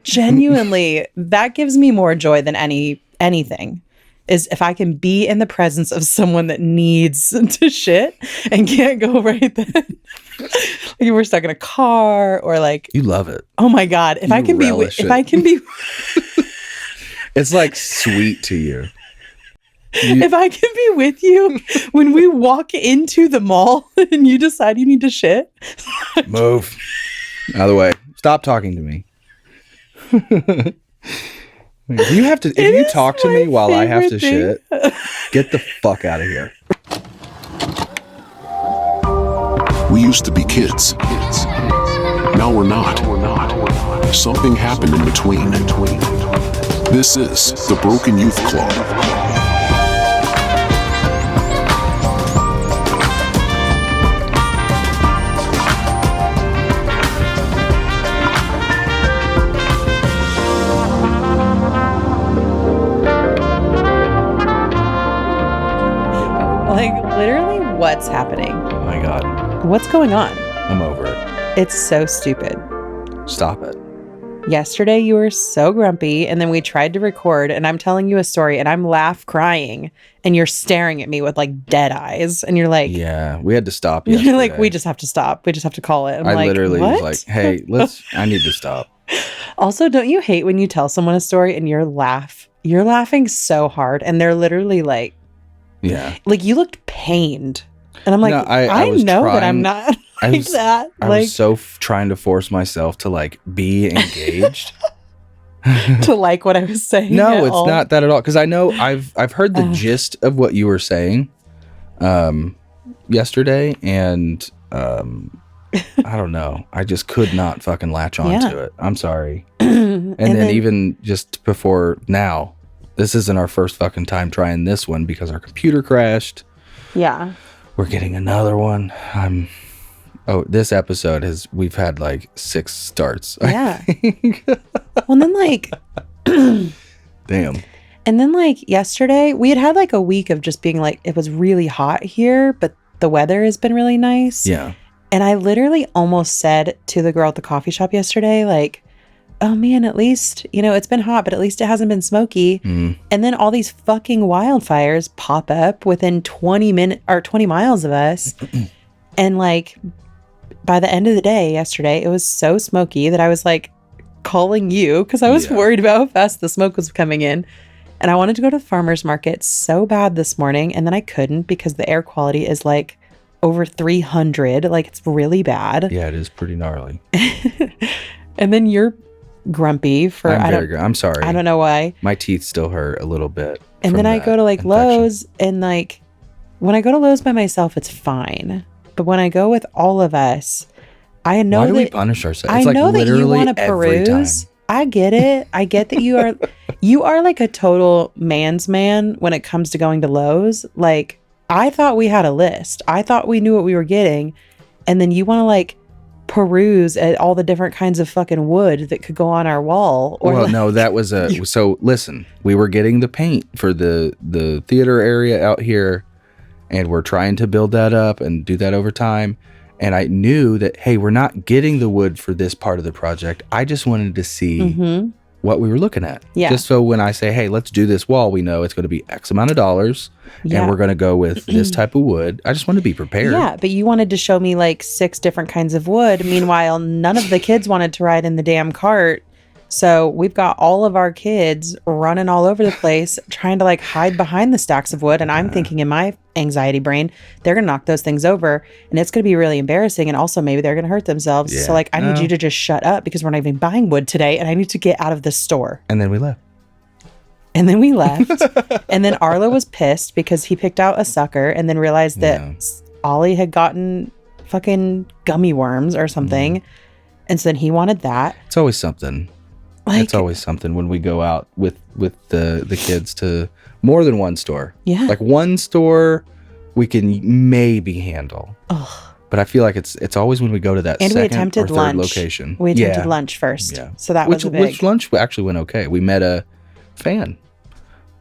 genuinely, that gives me more joy than anything. Is if I can be in the presence of someone that needs to shit and can't go right then. Like if we're stuck in a car or like you love it. Oh my God. If I can be it's like sweet to you. If I can be with you when we walk into the mall and you decide you need to shit. Move out of the way. Stop talking to me. If you talk to me while I have to shit, get the fuck out of here. We used to be kids. Now we're not. Something happened in between. This is the Broken Youth Club. Like, literally, what's happening? Oh my God. What's going on? I'm over it. It's so stupid. Stop it. Yesterday, you were so grumpy, and then we tried to record, and I'm telling you a story, and I'm crying, and you're staring at me with, like, dead eyes, and you're like... Yeah, we had to stop yesterday. You're like, we just have to stop. We just have to call it. I literally was like, hey, I need to stop. Also, don't you hate when you tell someone a story, and you're laughing so hard, and they're literally like... Yeah. Like, you looked pained. And I'm like, no, I know that I'm not like that. I was so trying to force myself to, like, be engaged. To like what I was saying. No, it's not that at all. Because I know I've heard the gist of what you were saying yesterday. And I don't know. I just could not fucking latch on to it. I'm sorry. and then even just before now, this isn't our first fucking time trying this one because our computer crashed. Yeah. We're getting another one. This episode we've had like 6 starts. Yeah. Well, then like... Damn. And then like yesterday, we had like a week of just being like, it was really hot here, but the weather has been really nice. Yeah. And I literally almost said to the girl at the coffee shop yesterday, like, oh man, at least, it's been hot, but at least it hasn't been smoky. And then all these fucking wildfires pop up within 20 miles of us. And like, by the end of the day yesterday, it was so smoky that I was like calling you because I was worried about how fast the smoke was coming in. And I wanted to go to the farmer's market so bad this morning. And then I couldn't because the air quality is like over 300. Like, it's really bad. Yeah, it is pretty gnarly. And then you're grumpy for I'm sorry. I don't know why. My teeth still hurt a little bit. And then I go to like infection. Lowe's, and like when I go to Lowe's by myself, it's fine. But when I go with all of us, I know that we punish ourselves. I know that you want to peruse. I get it. I get that you are like a total man's man when it comes to going to Lowe's. Like, I thought we had a list. I thought we knew what we were getting. And then you want to like peruse at all the different kinds of fucking wood that could go on our wall. No, that was so listen, we were getting the paint for the theater area out here, and we're trying to build that up and do that over time. And I knew that, hey, we're not getting the wood for this part of the project. I just wanted to see what we were looking at. Yeah. Just so when I say, hey, let's do this wall, we know it's going to be X amount of dollars, and we're going to go with this type of wood. I just want to be prepared. Yeah, but you wanted to show me like 6 different kinds of wood. Meanwhile, none of the kids wanted to ride in the damn cart. So we've got all of our kids running all over the place trying to like hide behind the stacks of wood. And I'm thinking in my anxiety brain, they're going to knock those things over and it's going to be really embarrassing. And also maybe they're going to hurt themselves. Yeah. So like, I need you to just shut up because we're not even buying wood today. And I need to get out of this store. And then we left. And then Arlo was pissed because he picked out a sucker and then realized that Ollie had gotten fucking gummy worms or something. And so then he wanted that. It's always something. It's always something when we go out with the kids to more than one store. Yeah. Like one store we can maybe handle. Ugh. But I feel like it's always when we go to that second or third location. We attempted lunch first. Yeah. So that was which lunch actually went okay. We met a fan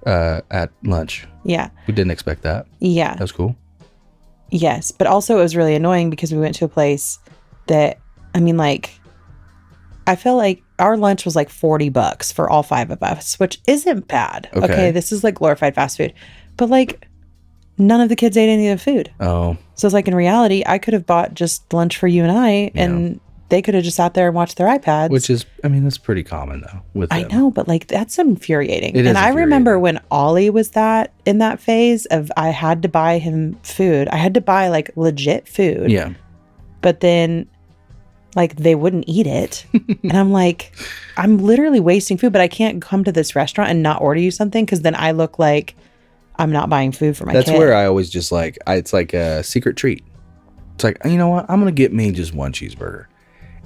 at lunch. Yeah. We didn't expect that. Yeah. That was cool. Yes. But also it was really annoying because we went to a place that, I mean, like, I feel like our lunch was like $40 for all 5 of us, which isn't bad. Okay. This is like glorified fast food. But like none of the kids ate any of the food. Oh. So it's like in reality, I could have bought just lunch for you and I, and they could have just sat there and watched their iPads. Which is, I mean, that's pretty common though. With I them. know, but like that's infuriating. It is I remember infuriating. when Ollie was in that phase of I had to buy him food. I had to buy like legit food. Yeah. But then like they wouldn't eat it. And I'm like, I'm literally wasting food, but I can't come to this restaurant and not order you something because then I look like I'm not buying food for my kid. That's where I always just like, it's like a secret treat. It's like, you know what? I'm going to get me just one cheeseburger.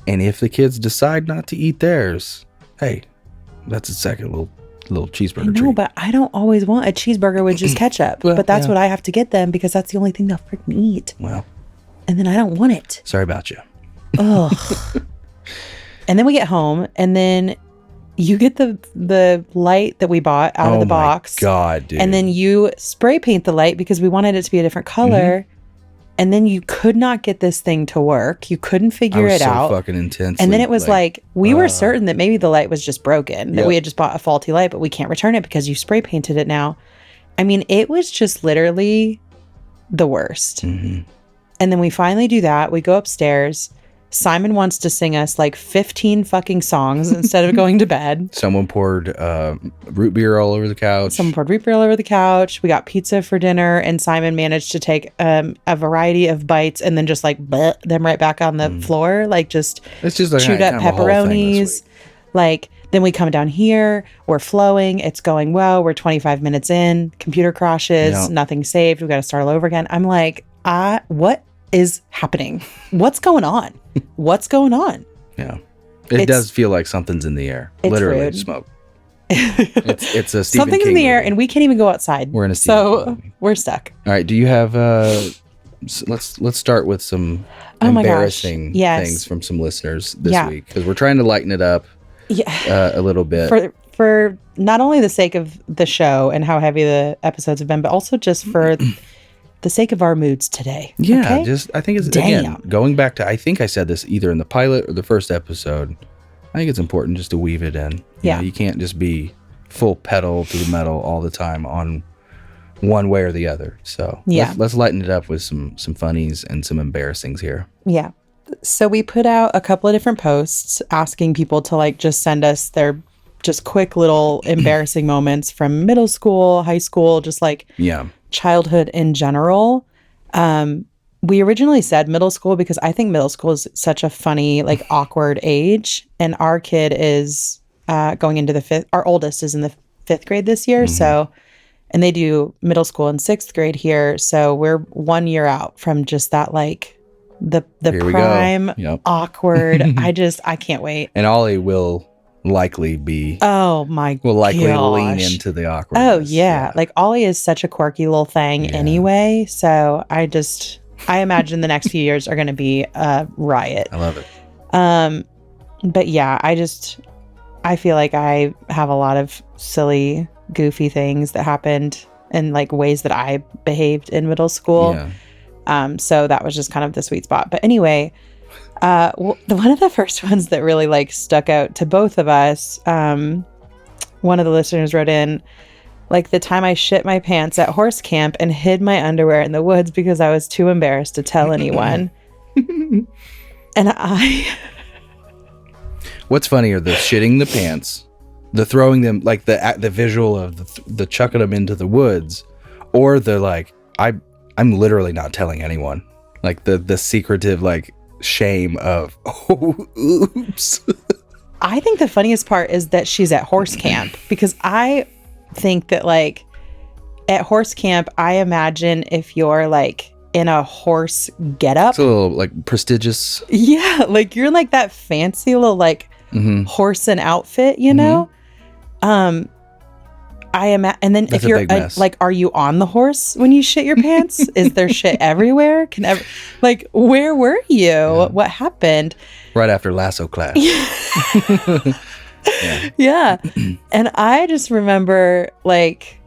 And if the kids decide not to eat theirs, hey, that's a second little cheeseburger treat. No, but I don't always want a cheeseburger with just ketchup. Well, but that's yeah. what I have to get them because that's the only thing they'll freaking eat. Well, And then I don't want it. sorry about you. Ugh. And then we get home, and then you get the light that we bought out of the box. Oh my God, dude. And then you spray paint the light because we wanted it to be a different color. Mm-hmm. And then you could not get this thing to work. You couldn't figure I was it so out. fucking intense. And then it was like we were certain that maybe the light was just broken, that Yep. we had just bought a faulty light, but we can't return it because you spray painted it now. I mean, it was just literally the worst. Mm-hmm. And then we finally do that. We go upstairs. Simon wants to sing us like 15 fucking songs instead of going to bed. Someone poured root beer all over the couch. Someone poured root beer all over the couch. We got pizza for dinner, and Simon managed to take a variety of bites and then just like bleh them right back on the floor, like just It's just like chewed up kind of a whole thing this pepperonis. week. Like then we come down here, we're flowing, it's going well. We're 25 minutes in, computer crashes, Yeah. nothing saved. We've got to start all over again. I'm like, what is happening? What's going on? What's going on? Yeah. It does feel like something's in the air. It's Literally rude. smoke. It's a Stephen Something's King in the air, movie. and we can't even go outside. We're in a Stephen King so movie. we're stuck. All right. Do you have let's start with some Oh my gosh. embarrassing Yes. things from some listeners this Yeah. week, because we're trying to lighten it up Yeah. a little bit. For not only the sake of the show and how heavy the episodes have been, but also just for the sake of our moods today. Yeah, okay? just I think it's Damn. again going back to, I think I said this either in the pilot or the first episode. I think it's important just to weave it in. Yeah. You can't just be full pedal to the metal all the time on one way or the other. So Yeah. let's lighten it up with some funnies and some embarrassings here. Yeah. So we put out a couple of different posts asking people to like just send us their just quick little embarrassing moments from middle school, high school, just like Yeah. childhood in general. We originally said middle school because I think middle school is such a funny, like awkward age. And our kid is going into the 5th. Our oldest is in the 5th grade this year. So, and they do middle school in 6th grade here. So we're 1 year out from just that, like the Here we go. prime Yep. awkward. I can't wait. And Ollie will likely be Oh my will likely lean gosh. into the awkward. Oh yeah. Like Ollie is such a quirky little thing anyway. So I imagine the next few years are going to be a riot. I love it. But yeah, I feel like I have a lot of silly, goofy things that happened in like ways that I behaved in middle school. Yeah. So that was just kind of the sweet spot. But anyway, one of the first ones that really like stuck out to both of us, one of the listeners wrote in, like the time I shit my pants at horse camp and hid my underwear in the woods because I was too embarrassed to tell anyone. And What's funnier, the shitting the pants, the throwing them, like the visual of the chucking them into the woods, or the like, I'm literally not telling anyone, like the secretive like shame of, oh, oops. I think the funniest part is that she's at horse camp, because I think that like at horse camp, I imagine if you're like in a horse getup, It's a little like prestigious. yeah, like you're in like that fancy little like horse and outfit, you know? And then That's if you're a big mess. like, are you on the horse when you shit your pants? Is there shit everywhere? Like, where were you? Yeah. What happened? Right after lasso class. Yeah. And I just remember like,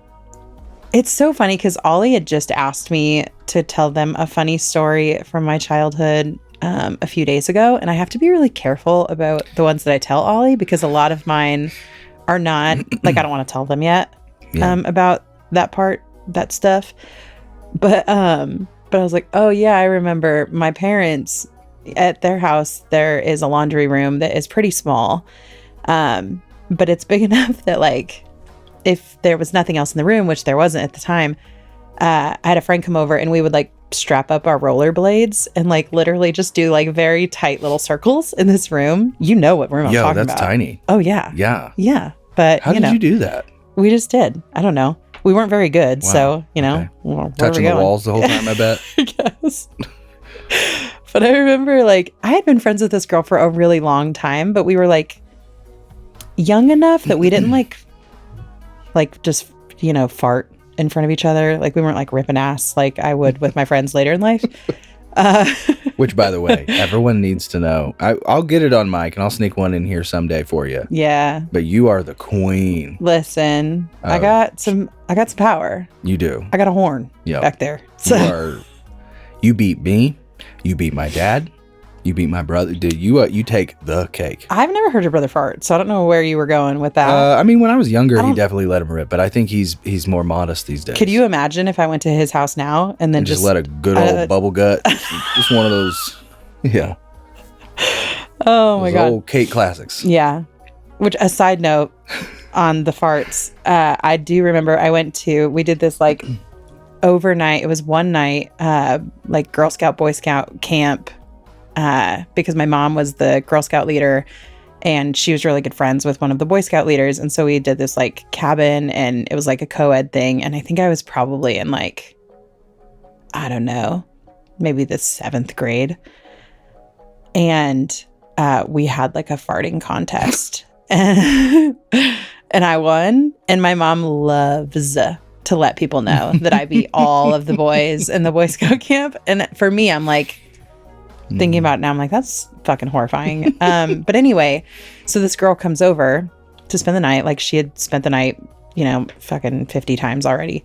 it's so funny because Ollie had just asked me to tell them a funny story from my childhood a few days ago, and I have to be really careful about the ones that I tell Ollie, because a lot of mine are not like, I don't want to tell them yet about that stuff. But I was like, oh yeah, I remember my parents, at their house there is a laundry room that is pretty small, but it's big enough that like if there was nothing else in the room, which there wasn't at the time, I had a friend come over and we would like strap up our rollerblades and like literally just do like very tight little circles in this room. You know what room I'm talking about. That's tiny. Oh yeah. Yeah. But how did you do that? We just did. I don't know. We weren't very good. Wow. So, well, touching the walls the whole time, I bet. I guess. But I remember like I had been friends with this girl for a really long time, but we were like young enough that we didn't like just, fart in front of each other. Like we weren't like ripping ass like I would with my friends later in life. Which, by the way, everyone needs to know. I'll get it on mic and I'll sneak one in here someday for you. Yeah. But you are the queen. Listen, I got some power. You do. I got a horn back there. So you beat me. You beat my dad. You beat my brother. Dude, you take the cake. I've never heard your brother fart, so I don't know where you were going with that. I mean, when I was younger, he definitely let him rip, but I think he's more modest these days. Could you imagine if I went to his house now and then just let a good old bubble gut? Just one of those. Yeah. Oh my God. Old cake classics. Yeah. Which, a side note on the farts, I do remember we did this like overnight. It was one night, like Girl Scout, Boy Scout camp. Because my mom was the Girl Scout leader and she was really good friends with one of the Boy Scout leaders. And so we did this like cabin and it was like a co-ed thing. And I think I was probably in like, I don't know, maybe the 7th grade. And we had like a farting contest and I won. And my mom loves to let people know that I beat all of the boys in the Boy Scout camp. And for me, I'm like, thinking about it now, I'm like, that's fucking horrifying. But anyway, so this girl comes over to spend the night. Like she had spent the night, fucking 50 times already.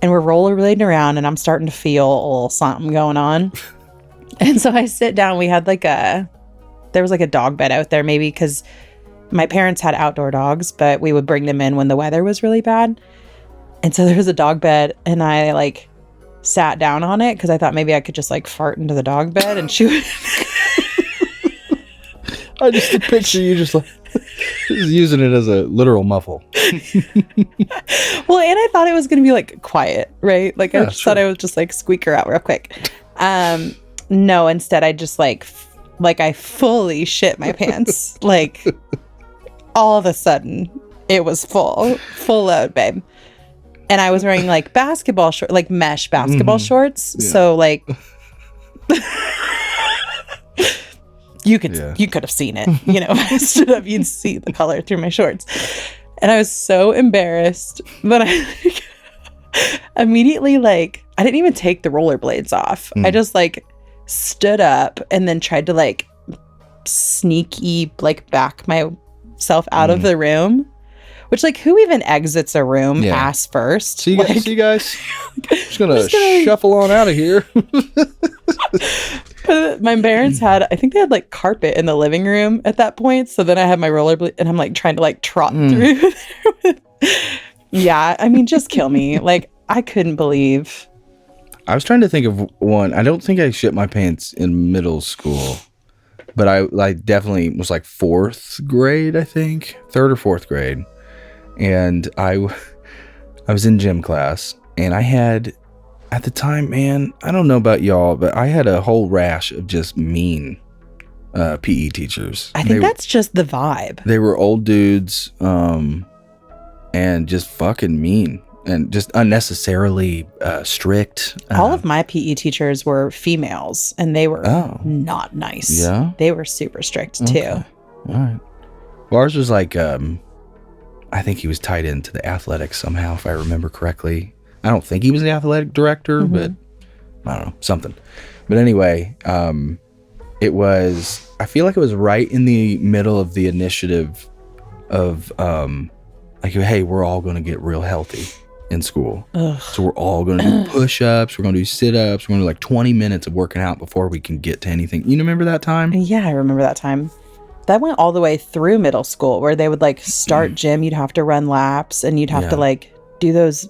And we're rollerblading around and I'm starting to feel a little something going on. And so I sit down. We had there was like a dog bed out there, maybe because my parents had outdoor dogs, but we would bring them in when the weather was really bad. And so there was a dog bed and I like sat down on it because I thought maybe I could just like fart into the dog bed and she would. I just picture you just like just using it as a literal muffle. Well, and I thought it was gonna be like quiet, right? Like I just thought I would just like squeak her out real quick. No, instead I just like I fully shit my pants. Like all of a sudden it was full load, babe. And I was wearing like basketball shorts, like mesh basketball shorts. Yeah. So like you could have seen it, if I stood up, you'd see the color through my shorts. And I was so embarrassed that I immediately like, I didn't even take the rollerblades off. I just like stood up and then tried to like sneaky like back myself out of the room. Which, like, who even exits a room ass first? See you guys. Just gonna shuffle on out of here. My parents I think they had, like, carpet in the living room at that point. So then I had my rollerblade, and I'm, like, trying to, like, trot through there. Yeah, I mean, just kill me. Like, I couldn't believe. I was trying to think of one. I don't think I shit my pants in middle school. But I definitely was, like, 4th grade, I think. 3rd or 4th grade. And I was in gym class and I had, at the time, man, I don't know about y'all, but I had a whole rash of just mean PE teachers. I think that's just the vibe. They were old dudes and just fucking mean and just unnecessarily strict. All of my PE teachers were females and they were not nice. Yeah? They were super strict too. Okay. All right. Well, ours was like... I think he was tied into the athletics somehow, if I remember correctly. I don't think he was the athletic director, but I don't know, something. But anyway, I feel like it was right in the middle of the initiative of, like, hey, we're all going to get real healthy in school. Ugh. So we're all going to do push-ups. We're going to do sit-ups. We're going to do like 20 minutes of working out before we can get to anything. You remember that time? Yeah, I remember that time. That went all the way through middle school where they would like start gym. You'd have to run laps and you'd have to like do those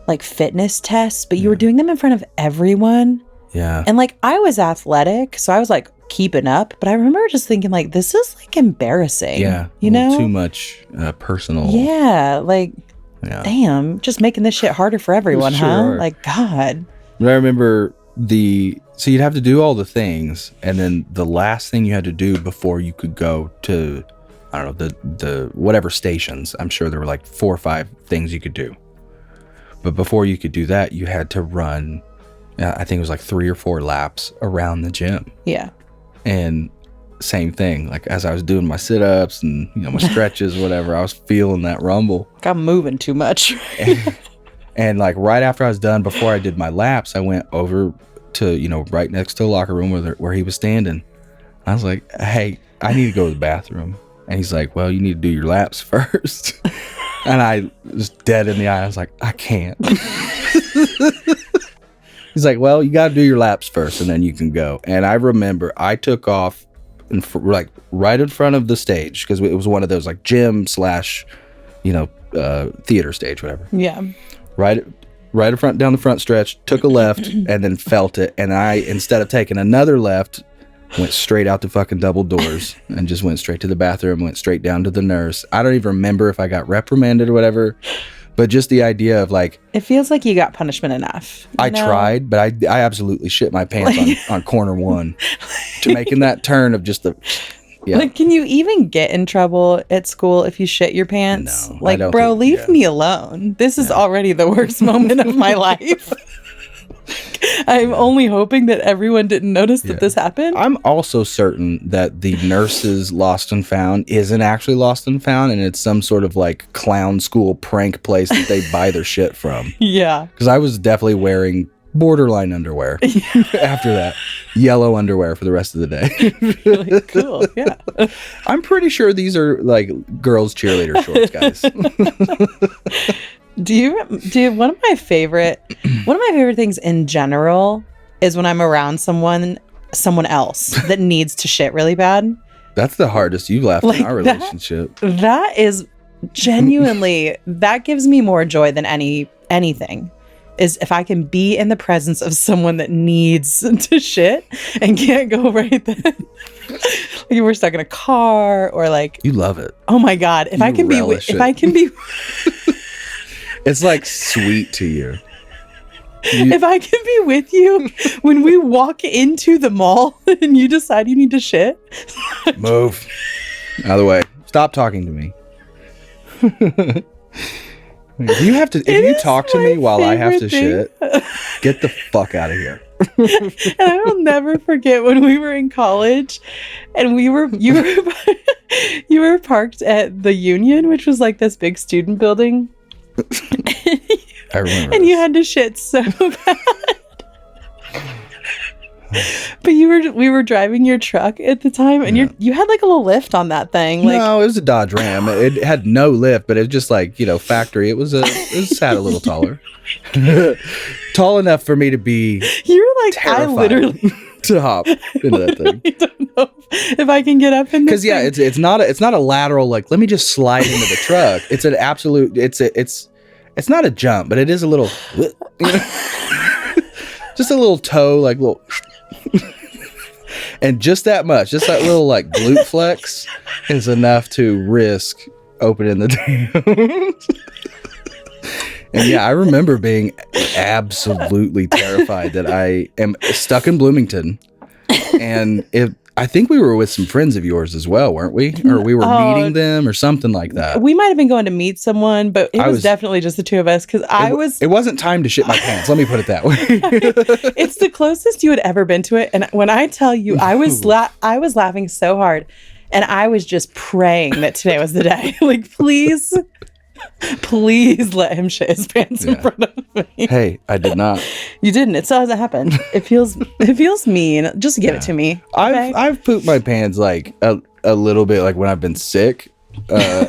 like fitness tests, but you were doing them in front of everyone. Yeah. And like I was athletic, so I was like keeping up, but I remember just thinking like, this is like embarrassing. Yeah. You know? Too much personal. Yeah. Like, damn, just making this shit harder for everyone, huh? Like, God. But I remember so you'd have to do all the things, and then the last thing you had to do before you could go to, I don't know, the whatever stations. I'm sure there were like 4 or 5 things you could do. But before you could do that, you had to run, I think it was like 3 or 4 laps around the gym. Yeah. And same thing, like as I was doing my sit-ups and my stretches, whatever, I was feeling that rumble. Like I'm moving too much. and like right after I was done, before I did my laps, I went over to, right next to the locker room where he was standing. I was like, hey, I need to go to the bathroom. And he's like, well, you need to do your laps first. And I was dead in the eye. I was like, I can't. He's like, well, you got to do your laps first and then you can go. And I remember I took off like right in front of the stage, because it was one of those like gym / theater stage, whatever. Yeah. Right in front, down the front stretch, took a left and then felt it. And I, instead of taking another left, went straight out the fucking double doors and just went straight to the bathroom, went straight down to the nurse. I don't even remember if I got reprimanded or whatever, but just the idea of like... It feels like you got punishment enough. I tried, but I absolutely shit my pants on corner 1 to making that turn of just the... Yeah. Like, can you even get in trouble at school if you shit your pants? No, like, bro, leave me alone. This is already the worst moment of my life. I'm only hoping that everyone didn't notice that this happened. I'm also certain that the nurse's Lost and Found isn't actually Lost and Found, and it's some sort of like clown school prank place that they buy their shit from. Yeah. Because I was definitely wearing borderline underwear after that. Yellow underwear for the rest of the day. Really cool. Yeah. I'm pretty sure these are like girls' cheerleader shorts, guys. Do you one of my favorite things in general is when I'm around someone else that needs to shit really bad. That's the hardest you've laughed in our relationship. That is genuinely, that gives me more joy than anything. Is if I can be in the presence of someone that needs to shit and can't go right then. Like if we're stuck in a car or like... You love it. Oh my God. If I can be... It's like sweet to you. If I can be with you when we walk into the mall and you decide you need to shit. Move. Out of the way. Stop talking to me. If you talk to me while I have to shit, get the fuck out of here. And I will never forget when we were in college and you were parked at the Union, which was like this big student building. I remember. And you had to shit so bad. But we were driving your truck at the time, and you had like a little lift on that thing. Like, no, it was a Dodge Ram. It had no lift, but it was just like factory. It sat a little taller, tall enough for me to be. You're like terrified. I literally to hop into that thing. I don't know if I can get up in this. Because it's not a lateral like let me just slide into the truck. It's an absolute. It's not a jump, but it is a little. Just a little toe, like little. And just that much, just that little like glute flex is enough to risk opening the damn. And yeah, I remember being absolutely terrified that I am stuck in Bloomington. And I think we were with some friends of yours as well, weren't we? Or we were meeting them or something like that. We might have been going to meet someone, but it was definitely just the two of us because It wasn't time to shit my pants. Let me put it that way. It's the closest you had ever been to it. And when I tell you, I was laughing so hard. And I was just praying that today was the day. Like, please let him shit his pants in front of me. Hey, I did not. You didn't. It still hasn't happened. It feels mean. Just give it to me. Okay? I've pooped my pants like a little bit, like when I've been sick,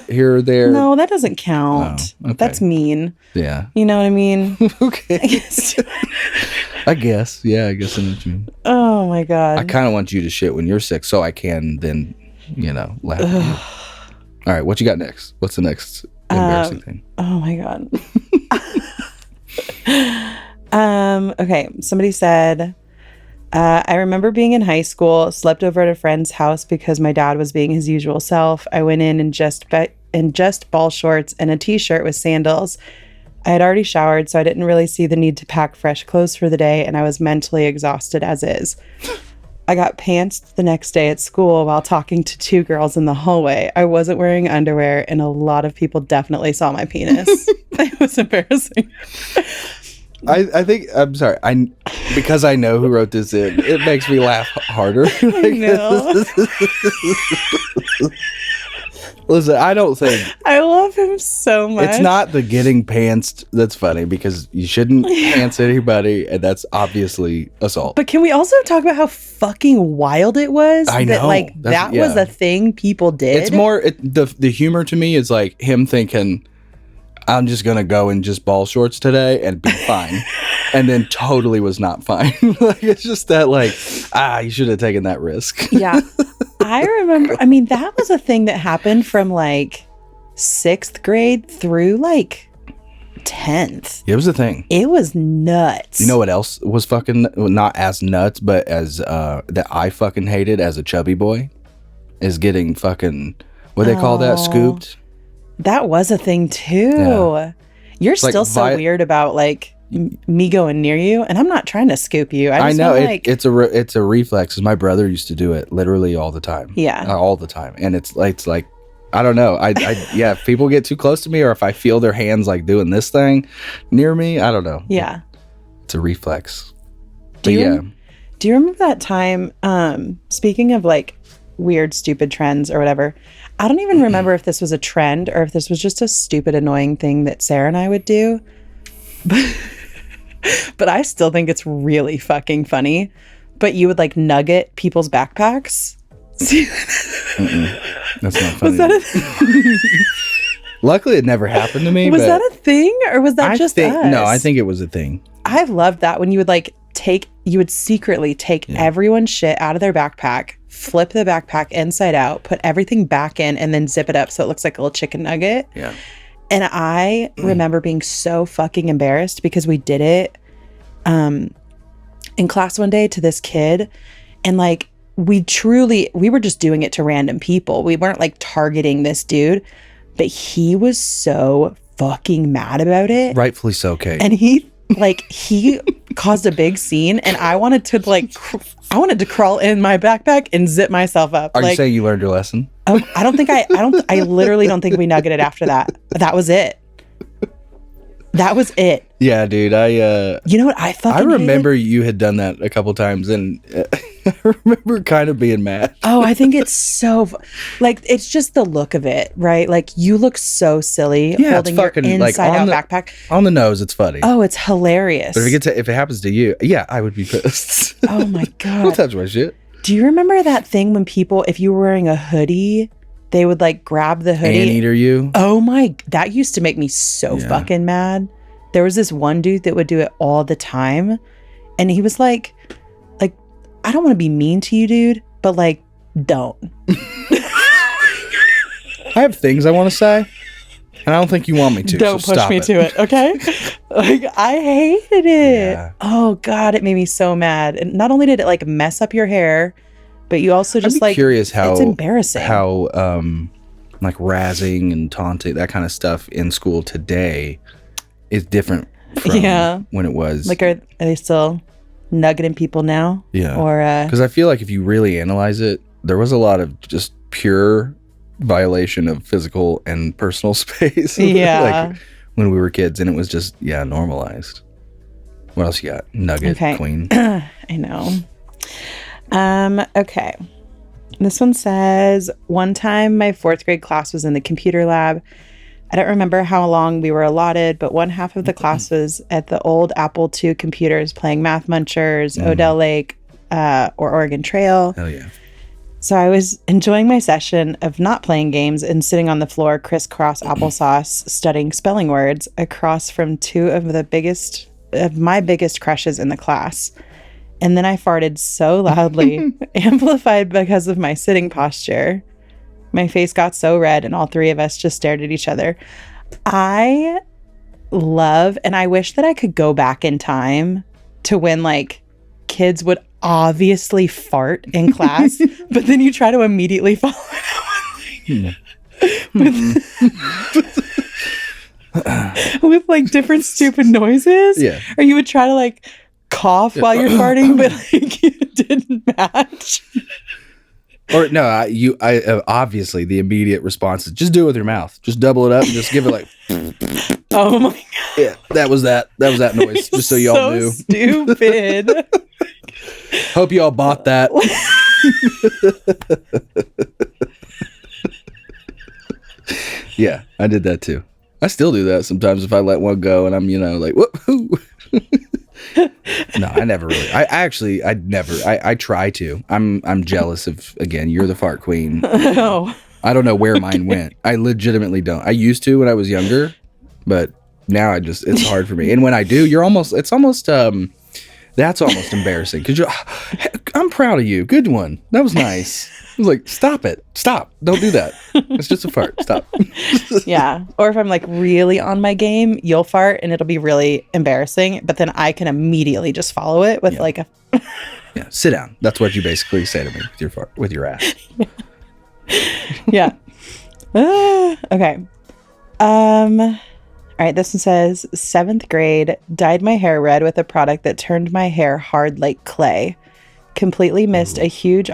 here or there. No, that doesn't count. Oh, okay. That's mean. Yeah. You know what I mean? Okay. I guess. Yeah, I guess I know what you mean. Oh my God. I kind of want you to shit when you're sick so I can then, laugh at you. All right, what you got next? What's the next embarrassing thing? Oh my God. Okay, somebody said, I remember being in high school, slept over at a friend's house because my dad was being his usual self. I went in just ball shorts and a t-shirt with sandals. I had already showered, so I didn't really see the need to pack fresh clothes for the day, and I was mentally exhausted as is. I got pantsed the next day at school while talking to 2 girls in the hallway. I wasn't wearing underwear, and a lot of people definitely saw my penis. It was embarrassing. I think, I'm sorry, because I know who wrote this in, it makes me laugh harder. I know. Listen, I don't think... I love him so much. It's not the getting pantsed that's funny, because you shouldn't pants anybody, and that's obviously assault. But can we also talk about how fucking wild it was? I know. That was a thing people did? It's more... The humor to me is like him thinking, I'm just going to go in just ball shorts today and be fine. And then totally was not fine. Like, it's just that you should have taken that risk. Yeah. I remember, that was a thing that happened from 6th grade through 10th. It was a thing. It was nuts. You know what else was fucking not as nuts, but as that I fucking hated as a chubby boy? Is getting fucking, what do they call that? Scooped? That was a thing too. Yeah. You're still so weird about me going near you, and I'm not trying to scoop you. I know it's a reflex. My brother used to do it literally all the time. Yeah, all the time, and it's like I don't know. Yeah. If people get too close to me, or if I feel their hands doing this thing near me, I don't know. Yeah, it's a reflex. Do you remember that time? Speaking of weird, stupid trends or whatever. I don't even remember if this was a trend or if this was just a stupid, annoying thing that Sarah and I would do. But I still think it's really fucking funny. But you would nugget people's backpacks. That's not funny. Was that Luckily, it never happened to me. Was that a thing, or was that us? No, I think it was a thing. I've loved that when you would you would secretly take everyone's shit out of their backpack, flip the backpack inside out, put everything back in, and then zip it up so it looks like a little chicken nugget. Yeah. And I remember being so fucking embarrassed because we did it in class one day to this kid. And we were just doing it to random people. We weren't targeting this dude, but he was so fucking mad about it. Rightfully so, Kate. And he caused a big scene, and I wanted to crawl in my backpack and zip myself up. Are you saying you learned your lesson? I literally don't think we nuggeted after that. That was it. That was it. Yeah, dude. You know what I remember you had done that a couple times, and I remember kind of being mad. Oh, I think it's so it's just the look of it, right? You look so silly holding your inside out backpack. On the nose, it's funny. Oh, it's hilarious. But if it happens to you, yeah, I would be pissed. Oh my God. Don't touch my shit. Do you remember that thing when people, if you were wearing a hoodie, they would grab the hoodie? Anteater you? Oh my, that used to make me so fucking mad. There was this one dude that would do it all the time. And he was like, I don't want to be mean to you, dude, but don't. I have things I want to say, and I don't think you want me to. Don't push me to it, okay? I hated it. Yeah. Oh God, it made me so mad. And not only did it mess up your hair, but you also just curious how it's embarrassing. How razzing and taunting, that kind of stuff in school today is different from when it was. Are they still nuggeting people now? Yeah. Or because I feel if you really analyze it, there was a lot of just pure violation of physical and personal space. Yeah. When we were kids, and it was just normalized. What else you got? Nugget queen. I know. Okay. This one says, one time my 4th grade class was in the computer lab. I don't remember how long we were allotted, but one half of the class was at the old Apple II computers playing Math Munchers, Odell Lake, or Oregon Trail. Hell yeah. So I was enjoying my session of not playing games and sitting on the floor crisscross applesauce studying spelling words across from two of my biggest crushes in the class. And then I farted so loudly, amplified because of my sitting posture. My face got so red and all three of us just stared at each other. I love, and I wish that I could go back in time to when like kids would obviously fart in class, but then you try to immediately follow it with like different stupid noises. Yeah. Or you would try to like cough while you're farting, but like it didn't match. Or no, I obviously the immediate response is just do it with your mouth. Just double it up and just give it like. Oh my god! Yeah, that was that noise. Just so y'all knew. Stupid. Hope y'all bought that. Yeah, I did that too. I still do that sometimes if I let one go and I'm like whoop. No, I never really. I try to. I'm jealous of, again, you're the fart queen. Oh. I don't know where mine went. I legitimately don't. I used to when I was younger, but now it's hard for me. And when I do, that's almost embarrassing because I'm proud of you. Good one. That was nice. I was like, stop it. Stop. Don't do that. It's just a fart. Stop. Yeah. Or if I'm like really on my game, you'll fart and it'll be really embarrassing. But then I can immediately just follow it with like a. Yeah. Sit down. That's what you basically say to me with your fart, with your ass. Yeah. Okay. All right. This one says 7th grade, dyed my hair red with a product that turned my hair hard like clay. Completely missed a huge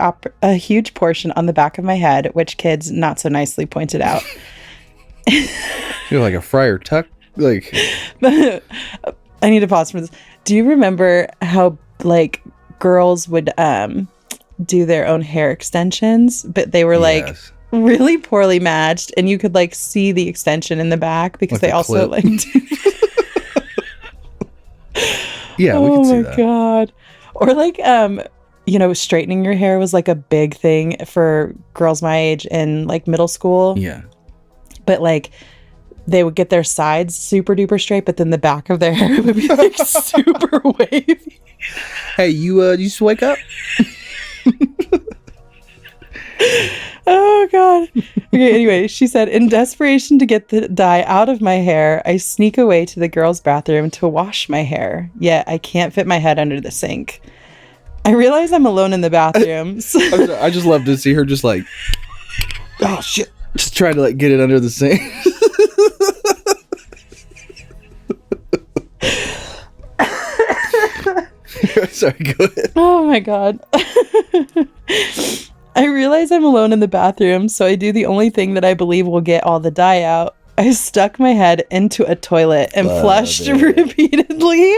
portion on the back of my head, which kids not so nicely pointed out. You're like a Friar Tuck. Like, I need to pause for this. Do you remember how like girls would do their own hair extensions, but they were like really poorly matched, and you could like see the extension in the back because they also like. Yeah, we could see that. Oh my god! Or like straightening your hair was like a big thing for girls my age in like middle school. Yeah. But like they would get their sides super duper straight, but then the back of their hair would be like super wavy. Hey, you just wake up? Oh god. Okay, anyway, she said, in desperation to get the dye out of my hair, I sneak away to the girls' bathroom to wash my hair. Yet I can't fit my head under the sink. I realize I'm alone in the bathroom. So I just love to see her just like, oh shit, just trying to like get it under the sink. Sorry, go ahead. Oh my god. I realize I'm alone in the bathroom, so I do the only thing that I believe will get all the dye out. I stuck my head into a toilet and flushed repeatedly.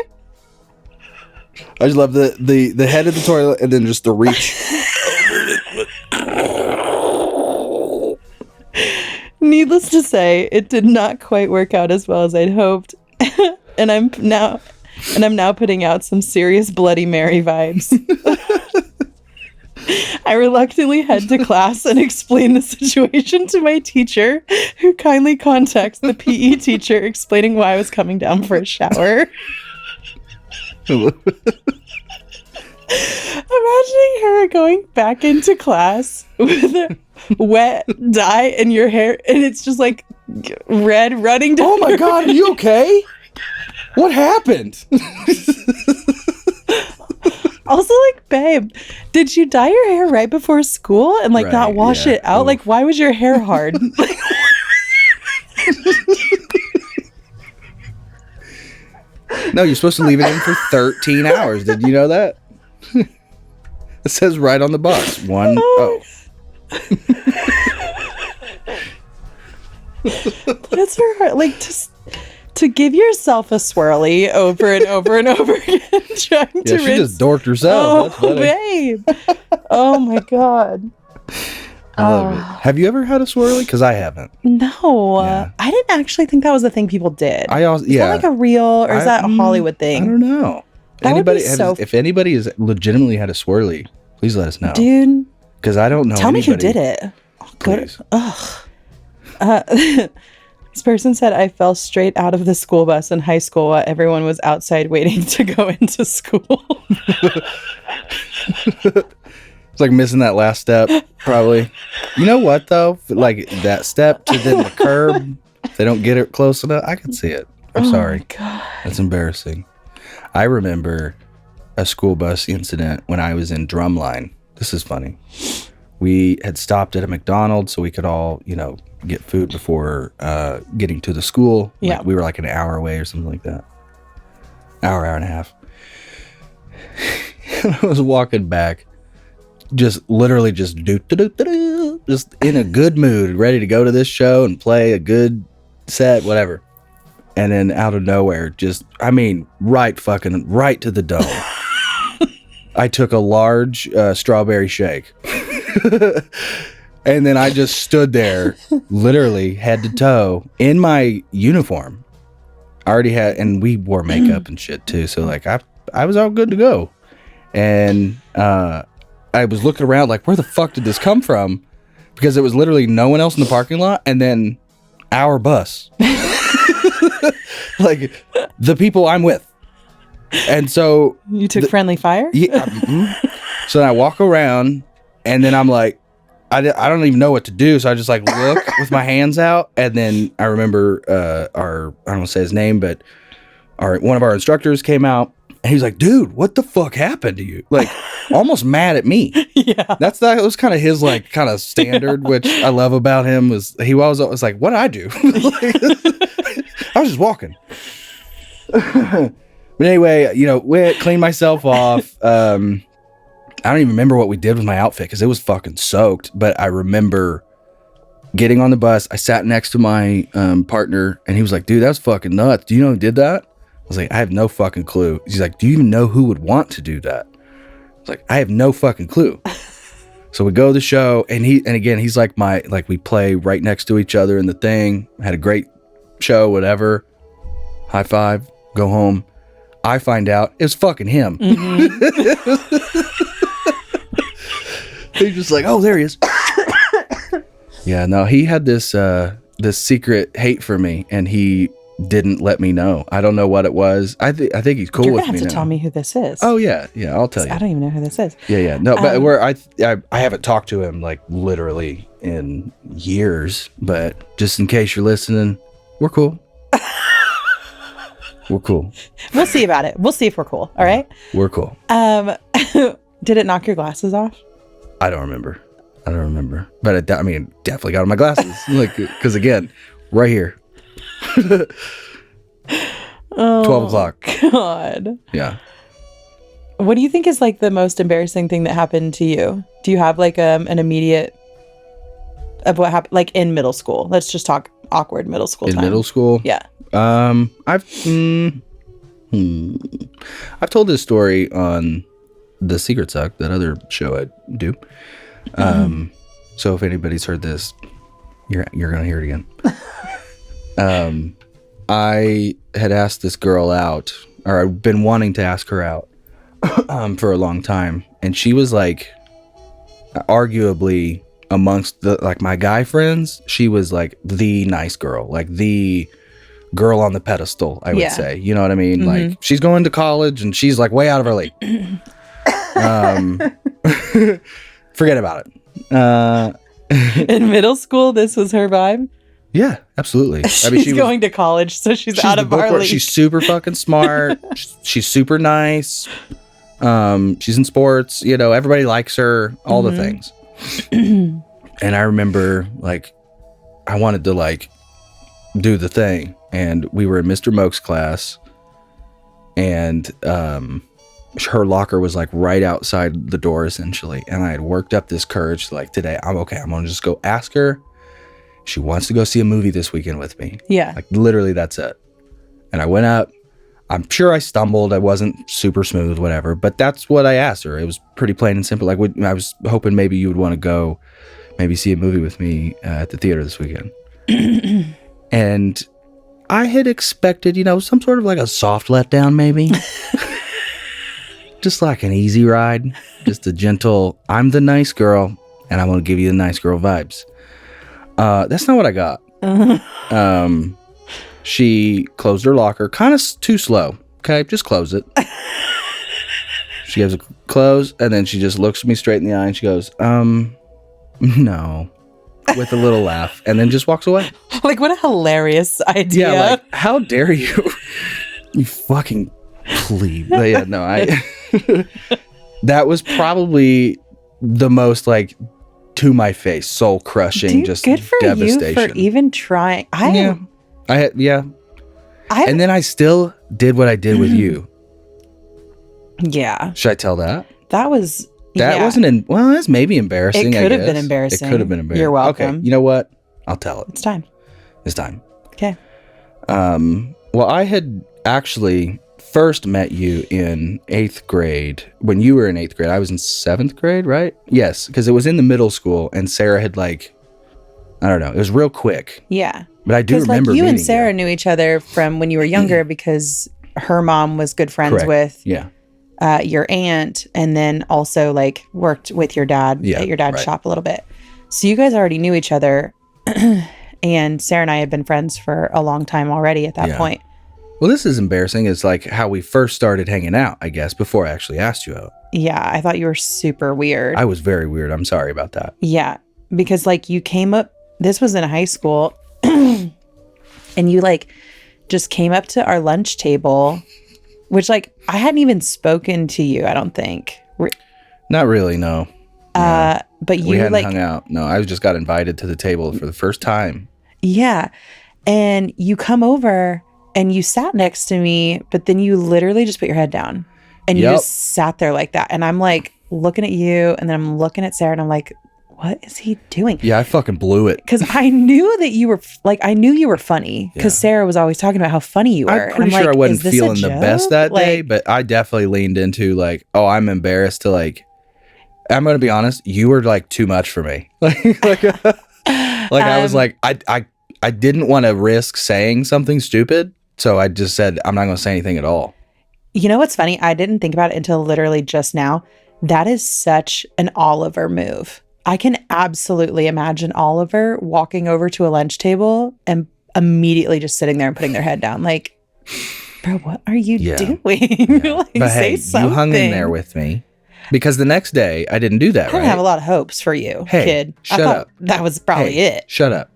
I just love the head of the toilet and then just the reach. Needless to say, it did not quite work out as well as I'd hoped. and I'm now putting out some serious Bloody Mary vibes. I reluctantly head to class and explain the situation to my teacher, who kindly contacts the PE teacher explaining why I was coming down for a shower. Imagining her going back into class with a wet dye in your hair, and it's just like red running down. Oh my god, are you okay? What happened? Also, like, babe, did you dye your hair right before school and like not wash it out? Oof. Like, why was your hair hard? No, you're supposed to leave it in for 13 hours. Did you know that? It says right on the box. Bless her heart. Like, just to give yourself a swirly over and over and over again, trying to she just dorked herself. Oh, babe. Oh my god. I love it. Have you ever had a swirly? Because I haven't. No, I didn't actually think that was a thing people did. Is that like a real, or is that a Hollywood thing? I don't know. If anybody has legitimately had a swirly, please let us know. Dude, Because I don't know. Tell me who anybody. did it. Please. This person said, I fell straight out of the school bus in high school while everyone was outside waiting to go into school. It's like missing that last step, probably. You know what, though? Like that step to then the curb, if they don't get it close enough, I can see it. I'm sorry. My God. That's embarrassing. I remember a school bus incident when I was in Drumline. This is funny. We had stopped at a McDonald's so we could all, get food before getting to the school. Yeah. Like, we were like an hour away or something like that. Hour and a half. I was walking back, just literally just just in a good mood, ready to go to this show and play a good set, whatever. And then out of nowhere, right to the dome. I took a large strawberry shake. And then I just stood there, literally head to toe, in my uniform. I already had, and we wore makeup and shit too. So like, I was all good to go. And I was looking around like, where the fuck did this come from? Because it was literally no one else in the parking lot, and then our bus. Like, the people I'm with. And so... You took friendly fire? Yeah. So then I walk around, and then I'm like, I don't even know what to do. So I just like look with my hands out. And then I remember I don't want to say his name, but one of our instructors came out, and he was like, dude, what the fuck happened to you? Like, almost mad at me. Yeah. That was kind of his like kind of standard, which I love about him, was he was always like, what did I do? I was just walking. But anyway, went, cleaned myself off. I don't even remember what we did with my outfit because it was fucking soaked. But I remember getting on the bus. I sat next to my partner, and he was like, dude, that was fucking nuts. Do you know who did that? I was like, I have no fucking clue. He's like, do you even know who would want to do that? I was like, I have no fucking clue. So we go to the show, and again, he's like we play right next to each other in the thing. Had a great show, whatever. High five, go home. I find out it's fucking him. Mm-hmm. He's just like, oh, there he is. Yeah, no, he had this secret hate for me, and he didn't let me know. I don't know what it was. I think he's cool You're with gonna me have to now. tell me who this is. Oh yeah, I'll tell you. I don't even know who this is. Yeah. No, but I haven't talked to him like literally in years. But just in case you're listening, we're cool. We're cool. We'll see about it. We'll see if we're cool. All right. We're cool. Did it knock your glasses off? I don't remember. But it definitely got on my glasses. Like, because again, right here. 12 o'clock. God. Yeah. What do you think is like the most embarrassing thing that happened to you? Do you have like an immediate of what happened like in middle school? Let's just talk awkward middle school time. In middle school? Yeah. I've told this story on The Secret Suck, that other show I do. So if anybody's heard this, you're gonna hear it again. I had asked this girl out, or I've been wanting to ask her out for a long time, and she was like, arguably amongst my guy friends, she was like the nice girl, like the girl on the pedestal, I would say. You know what I mean? Mm-hmm. Like, she's going to college and she's like way out of her league. Forget about it. In middle school, this was her vibe? Yeah, absolutely. She's going to college, so she's out of our league. She's super fucking smart. She's super nice. She's in sports. Everybody likes her. All the things. And I remember, like, I wanted to, like, do the thing. And we were in Mr. Moak's class. And her locker was, like, right outside the door, essentially. And I had worked up this courage, like, today, I'm going to just go ask her. She wants to go see a movie this weekend with me. Yeah. Like, literally, that's it. And I went up. I'm sure I stumbled. I wasn't super smooth, whatever. But that's what I asked her. It was pretty plain and simple. Like, I was hoping maybe you would want to go maybe see a movie with me at the theater this weekend. And I had expected, some sort of like a soft letdown, maybe. Just like an easy ride. Just a gentle, I'm the nice girl. and I'm gonna give you the nice girl vibes. That's not what I got. She closed her locker, kind of too slow. Okay, just close it. She gives a close, and then she just looks me straight in the eye, and she goes, no, with a little laugh, and then just walks away. Like, what a hilarious idea. Yeah, like, how dare you? You fucking plebe. But yeah, no, that was probably the most, like, to my face, soul crushing, just good for devastation. You for even trying. And then I still did what I did with you. Yeah. Should I tell that? That wasn't well, that's maybe embarrassing. It could have been embarrassing. It could have been embarrassing. You're welcome. Okay, you know what? I'll tell it. It's time. Okay. Well, I had actually first met you in 8th grade. When you were in 8th grade, I was in 7th grade, right? Yes, because it was in the middle school, and Sarah had, like, I don't know, it was real quick. Yeah. But I do remember you and Sarah knew each other from when you were younger because her mom was good friends with your aunt, and then also, like, worked with your dad at your dad's shop a little bit. So you guys already knew each other, and Sarah and I had been friends for a long time already at that point. Well, this is embarrassing. It's like how we first started hanging out, I guess, before I actually asked you out. Yeah, I thought you were super weird. I was very weird. I'm sorry about that. Yeah, because, like, you came up, this was in high school, and you, like, just came up to our lunch table, which, like, I hadn't even spoken to you, I don't think. Not really, no. But we you, hadn't like, hung out. No, I just got invited to the table for the first time. Yeah, and you come over and you sat next to me, but then you literally just put your head down and you just sat there like that. And I'm, like, looking at you, and then I'm looking at Sarah, and I'm like, what is he doing? Yeah, I fucking blew it. Because I knew that you were, like, I knew you were funny because Sarah was always talking about how funny you were. I'm pretty sure I wasn't feeling the best that day, but I definitely leaned into, like, oh, I'm embarrassed to, like, I'm going to be honest, you were, like, too much for me. like I was like, I didn't want to risk saying something stupid. So I just said, I'm not going to say anything at all. You know what's funny? I didn't think about it until literally just now. That is such an Oliver move. I can absolutely imagine Oliver walking over to a lunch table and immediately just sitting there and putting their head down. Like, bro, what are you doing? Like, but say hey, something. You hung in there with me. Because the next day, I didn't do that, I didn't have a lot of hopes for you, kid. Shut I thought up. That was probably it. Shut up.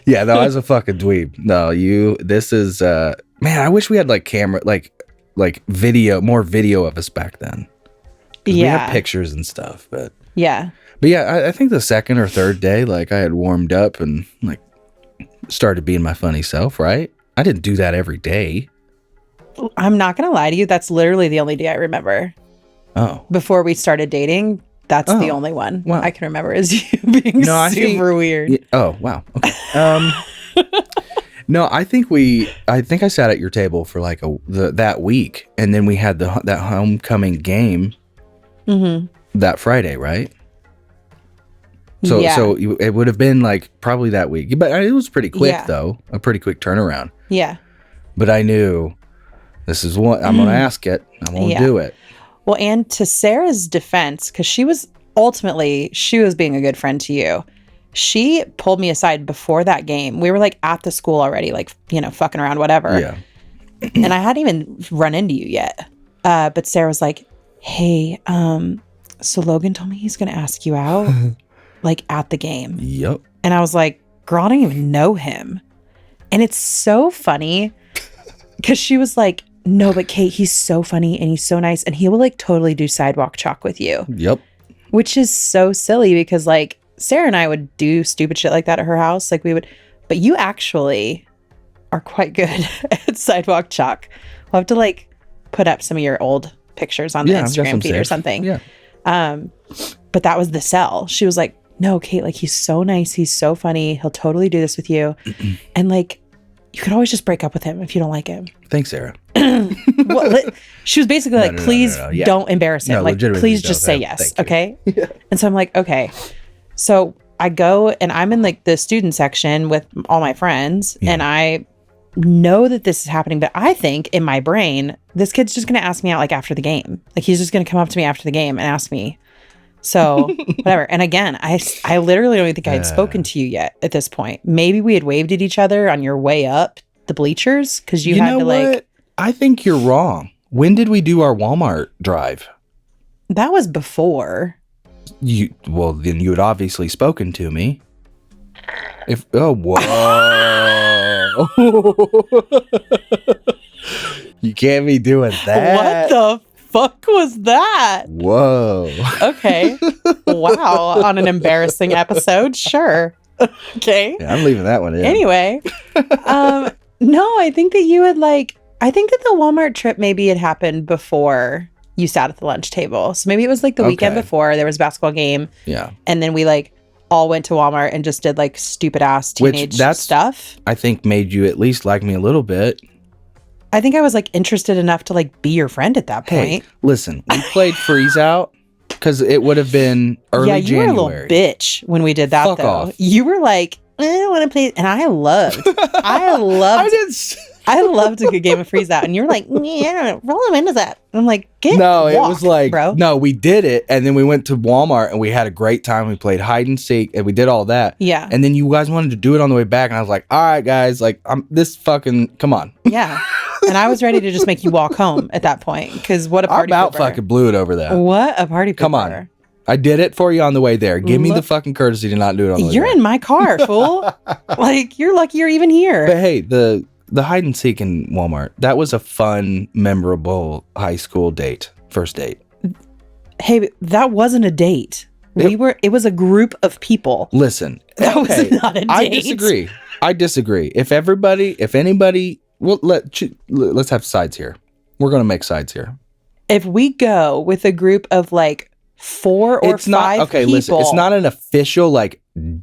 Yeah, no, I was a fucking dweeb. No, this is, man, I wish we had, like, camera, like video, more video of us back then. We had pictures and stuff, but. Yeah. But yeah, I think the second or third day, like, I had warmed up and, like, started being my funny self, right? I didn't do that every day. I'm not going to lie to you. That's literally the only day I remember. Oh. Before we started dating, that's the only one I can remember is you being super weird. Yeah, oh, wow. Okay. No, I think I sat at your table for like that week, and then we had that homecoming game that Friday, right? So it would have been like probably that week, but it was pretty quick though, a pretty quick turnaround. Yeah. But I knew this is what I'm going to ask it. I'm going to do it. Well, and to Sarah's defense, because she was being a good friend to you. She pulled me aside before that game. We were like at the school already, like, you know, fucking around, whatever. Yeah. And I hadn't even run into you yet. But Sarah was like, hey, so Logan told me he's going to ask you out like at the game. Yep. And I was like, girl, I don't even know him. And it's so funny because she was like, no, but Kate, he's so funny and he's so nice. And he will like totally do sidewalk chalk with you. Yep. Which is so silly because like Sarah and I would do stupid shit like that at her house. Like we would, but you actually are quite good at sidewalk chalk. We'll have to like put up some of your old pictures on the Instagram feed or something. Yeah. But that was the sell. She was like, no, Kate, like he's so nice. He's so funny. He'll totally do this with you. And like, you could always just break up with him if you don't like him. Thanks, Sarah. Well, she was basically like, please don't embarrass him. No, like, please just say yes. Okay. Yeah. And so I'm like, okay. So I go and I'm in like the student section with all my friends and I know that this is happening, but I think in my brain, this kid's just going to ask me out like after the game. Like he's just going to come up to me after the game and ask me. So whatever. And again, I literally don't even think I had spoken to you yet at this point. Maybe we had waved at each other on your way up the bleachers because you had to like. I think you're wrong. When did we do our Walmart drive? That was before. Then you had obviously spoken to me. Whoa. You can't be doing that. What the fuck was that? Whoa. Okay. Wow. On an embarrassing episode. Sure. Okay. Yeah, I'm leaving that one in. Anyway. No, I think that you had I think that the Walmart trip maybe had happened before you sat at the lunch table. So maybe it was like the weekend before there was a basketball game. Yeah. And then we all went to Walmart and just did stupid ass teenage stuff. I think made you at least like me a little bit. I think I was interested enough to be your friend at that point. Hey, listen, we played Freeze Out because it would have been early January. Yeah, you were a little bitch when we did that. Fuck off. You were like, I don't want to play, and I loved. I loved a good game of Freeze Out, and you're like, yeah, roll them into that. And I'm like, it was bro. No, we did it, and then we went to Walmart, and we had a great time. We played hide and seek, and we did all that. Yeah. And then you guys wanted to do it on the way back, and I was like, all right, guys, come on. Yeah. And I was ready to just make you walk home at that point, because what a party Our mouth fucking blew it over that. What a party pooper. Come on. I did it for you on the way there. Give me the fucking courtesy to not do it on the way You're there. in my car, fool. You're lucky you're even here. But hey, the hide and seek in Walmart, that was a fun, memorable high school first date. Hey, that wasn't a date. It was a group of people. Listen, that was not a date. I disagree. If anybody, well, let's have sides here. We're going to make sides here. If we go with a group of 4 or 5 people. Listen, it's not an official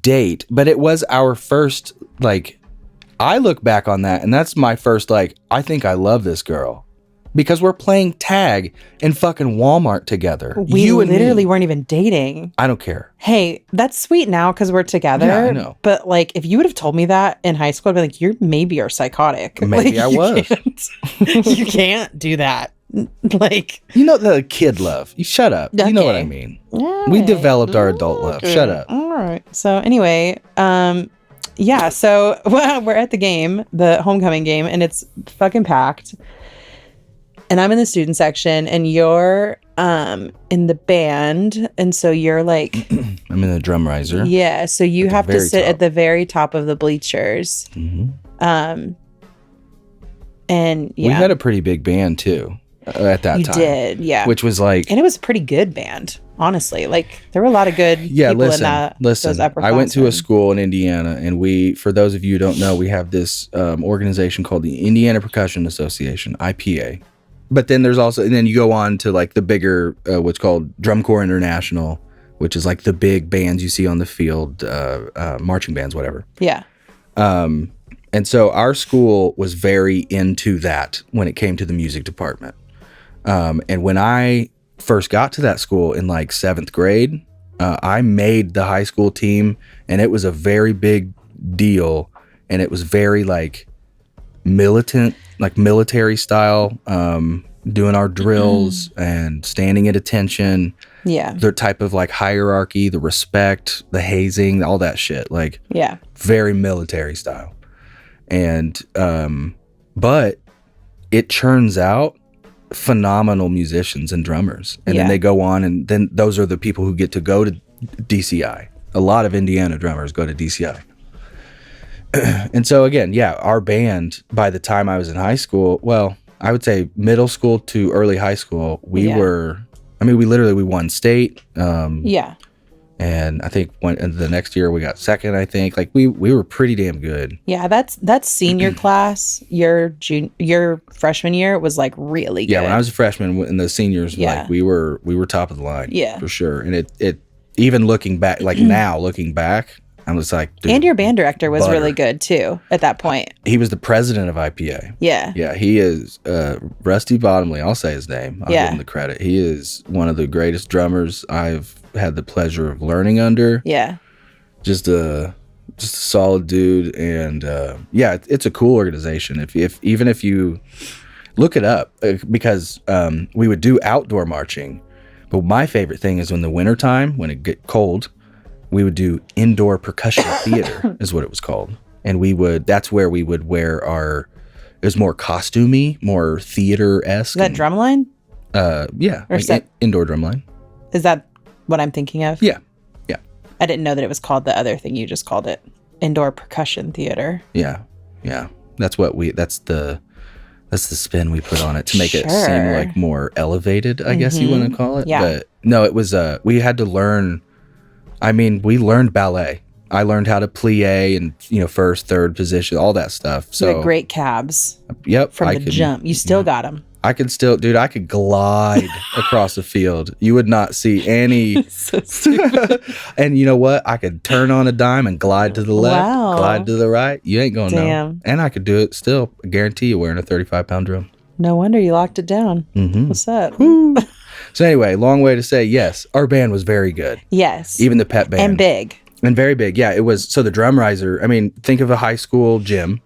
date, but it was our first I look back on that and that's my first I think I love this girl because we're playing tag in fucking Walmart together. We literally weren't even dating. I don't care. Hey, that's sweet now because we're together. Yeah, I know. But if you would have told me that in high school, I'd be like, you maybe are psychotic. Maybe I was. You can't do that. You know the kid love. You shut up. Okay. You know what I mean. All we right. developed our adult love. Shut up. All right. So anyway, yeah, so we're at the game, the homecoming game, and it's fucking packed. And I'm in the student section, and you're in the band, and so you're I'm in the drum riser. Yeah, so you have to sit at the very top of the bleachers. Mm-hmm. And yeah. We had a pretty big band too at that time. You did, yeah. Which was and it was a pretty good band, honestly. There were a lot of good people in that. Listen, I went to a school in Indiana, and for those of you who don't know, we have this organization called the Indiana Percussion Association, IPA. But then there's also, and then you go on to the bigger, what's called Drum Corps International, which is the big bands you see on the field, marching bands, whatever. Yeah. And so our school was very into that when it came to the music department. And when I first got to that school in 7th grade, I made the high school team, and it was a very big deal, and it was very militant, military style, doing our drills and standing at attention. Yeah. The type of hierarchy, the respect, the hazing, all that shit. Yeah. Very military style. And but it churns out phenomenal musicians and drummers, and then they go on, and then those are the people who get to go to DCI. A lot of Indiana drummers go to DCI. And so again, our band, by the time I was in high school, well, I would say middle school to early high school, we won state. Yeah. And I think the next year we got second. I think we were pretty damn good. Yeah, that's senior class. Your freshman year was really good. Yeah, when I was a freshman, and the seniors, we were top of the line. Yeah, for sure. And it even looking back, now looking back, I was like, dude, and your band director was really good too at that point. He was the president of IPA. Yeah. Yeah, he is Rusty Bottomley. I'll say his name. I'll give him the credit. He is one of the greatest drummers I've had the pleasure of learning under. Yeah. Just a just a solid dude. And yeah, it's a cool organization. Even if you look it up, because we would do outdoor marching. But my favorite thing is in the wintertime, when it get cold, we would do indoor percussion theater is what it was called. And that's where we would wear it was more costumey, more theater-esque. Is that drumline? Yeah. Or like indoor drumline. Is that what I'm thinking of? Yeah. I didn't know that it was called the other thing you just called it. Indoor percussion theater. Yeah. That's the spin we put on it to make it seem like more elevated, I guess you want to call it. Yeah. But no, it was, we had to learn, we learned ballet. I learned how to plie and, first, third position, all that stuff. So you had great cabs. Yep. From the jump. You still got them. I could glide across the field. You would not see any. So stupid. And you know what? I could turn on a dime and glide to the left, glide to the right. You ain't going to know. And I could do it still. I guarantee you wearing a 35-pound drum. No wonder you locked it down. Mm-hmm. What's up? So anyway, long way to say yes. Our band was very good. Yes. Even the pep band. And big. And very big. Yeah, it was. So the drum riser, think of a high school gym.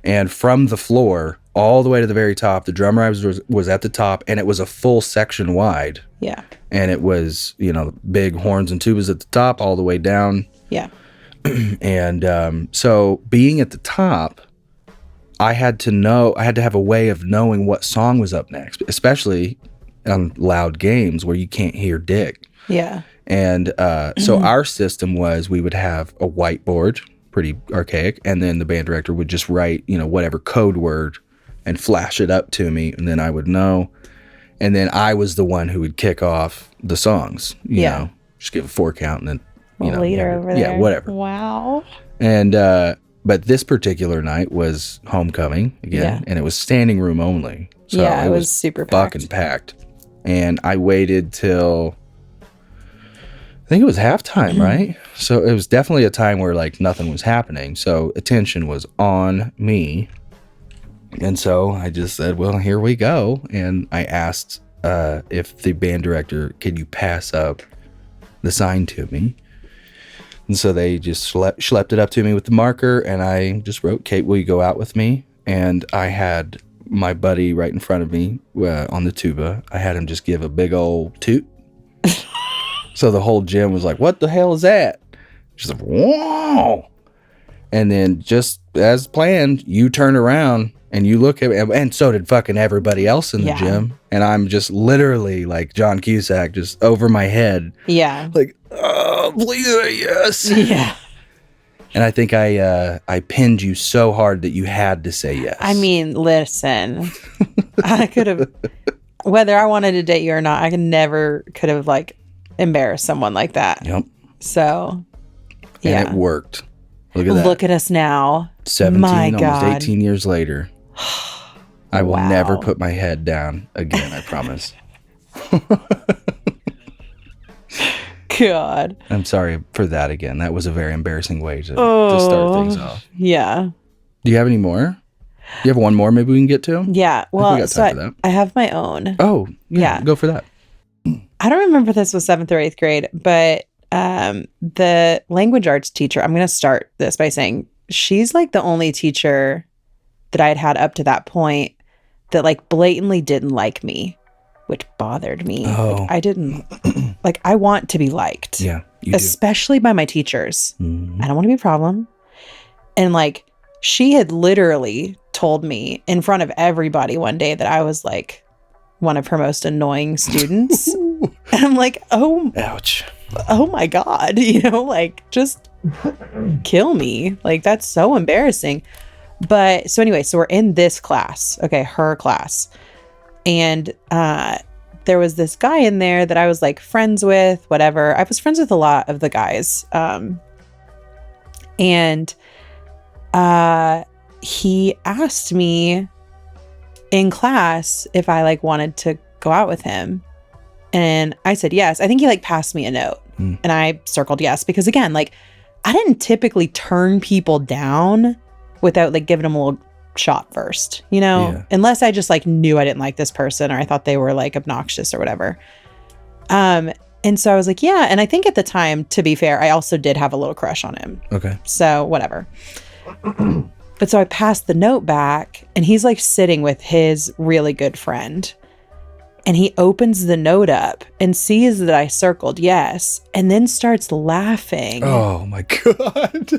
And from the floor all the way to the very top, the drum riser was at the top, and it was a full section wide. Yeah. And it was, big horns and tubas at the top all the way down. Yeah. And so being at the top, I had to have a way of knowing what song was up next, especially on loud games where you can't hear dick. Yeah. And so our system was we would have a whiteboard, pretty archaic, and then the band director would just write, whatever code word and flash it up to me, and then I would know. And then I was the one who would kick off the songs, you know, just give a 4 count and then, leader over there. Yeah, whatever. Wow. And, but this particular night was homecoming again, and it was standing room only. So it was super fucking packed. And I waited till, I think it was halftime, right? So it was definitely a time where like nothing was happening. So attention was on me. And so I just said, well, here we go. And I asked if the band director, could you pass up the sign to me? And so they just schlepped it up to me with the marker. And I just wrote, Kate, will you go out with me? And I had my buddy right in front of me on the tuba. I had him just give a big old toot. So the whole gym was like, what the hell is that? She's like, whoa. And then just as planned, you turn around and you look at me, and so did fucking everybody else in the gym. And I'm just literally like John Cusack, just over my head. Yeah. Like, oh, please, yes. Yeah. And I think I pinned you so hard that you had to say yes. Listen, I could have, whether I wanted to date you or not, I could have like embarrassed someone like that. Yep. So, yeah. And it worked. Look at that. Look at us now. 17, my God. almost 18 years later. I will never put my head down again, I promise. God. I'm sorry for that again. That was a very embarrassing way to start things off. Yeah. Do you have any more? You have one more maybe we can get to? Yeah. Well, I have my own. Oh, yeah. Go for that. I don't remember if this was 7th or 8th grade, but the language arts teacher, I'm going to start this by saying she's like the only teacher that I'd had up to that point that like blatantly didn't like me, which bothered me. Oh. Like, I didn't like, I want to be liked. Yeah. Especially by my teachers. Mm-hmm. I don't want to be a problem. And like, she had literally told me in front of everybody one day that I was like one of her most annoying students. And I'm like, oh, ouch. Oh my God, like just kill me. Like, that's so embarrassing. But so anyway, so we're in this class, her class. And there was this guy in there that I was like friends with, whatever. I was friends with a lot of the guys. And he asked me in class if I like wanted to go out with him. And I said yes. I think he like passed me a note and I circled yes, because again, like I didn't typically turn people down without like giving them a little shot first, unless I just like knew I didn't like this person or I thought they were like obnoxious or whatever. And And so I was like, yeah. And I think at the time, to be fair, I also did have a little crush on him. Okay. So whatever. But so I passed the note back, and he's like sitting with his really good friend. And he opens the note up and sees that I circled yes, and then starts laughing. Oh my God.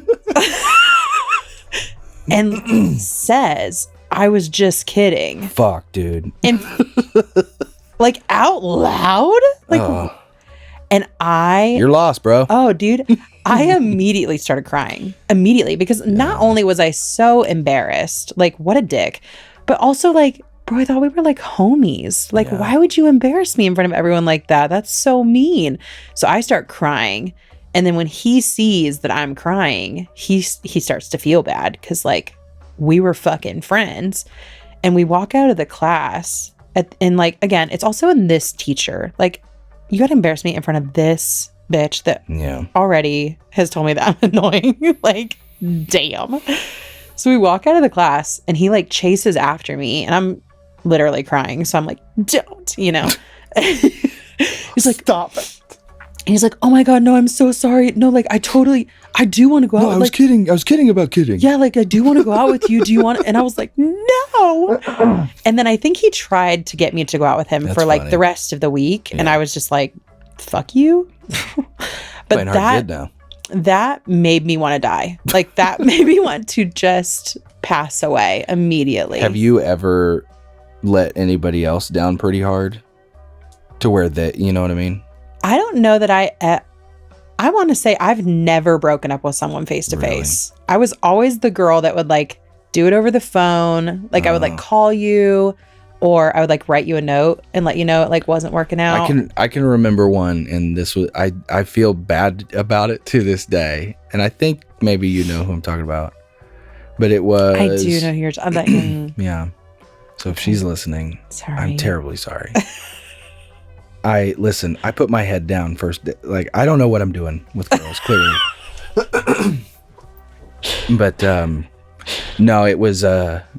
And says, I was just kidding. Fuck, dude. And like out loud? Like, and You're lost, bro. Oh, dude. I immediately started crying. Immediately. Because not only was I so embarrassed, like, what a dick, but also like, bro, I thought we were like homies. Like, why would you embarrass me in front of everyone like that? That's so mean. So I start crying. And then when he sees that I'm crying, he starts to feel bad because like we were fucking friends. And we walk out of the class and like, again, it's also in this teacher. Like, you got to embarrass me in front of this bitch that already has told me that I'm annoying. Like, damn. So we walk out of the class and he like chases after me and I'm literally crying. So I'm like, don't, you know. He's like, stop it. And he's like, oh my God, no, I'm so sorry. No, like, I do want to go out. I was kidding. I was kidding about kidding. Yeah, like, I do want to go out with you. Do you want? And I was like, no. And then I think he tried to get me to go out with him for like the rest of the week. Yeah. And I was just like, fuck you. But that made me want to die. Like, that made me want to just pass away immediately. Have you ever let anybody else down pretty hard to where that, you know what I mean? I don't know that I want to say I've never broken up with someone face to face. I was always the girl that would like do it over the phone. Like I would like call you, or I would like write you a note and let you know it like wasn't working out. I can remember one, and this was I feel bad about it to this day. And I think maybe you know who I'm talking about. But it was I do know who you're talking. Yeah. So if she's listening, sorry. I'm terribly sorry. I put my head down first. Like, I don't know what I'm doing with girls, clearly. But no, it was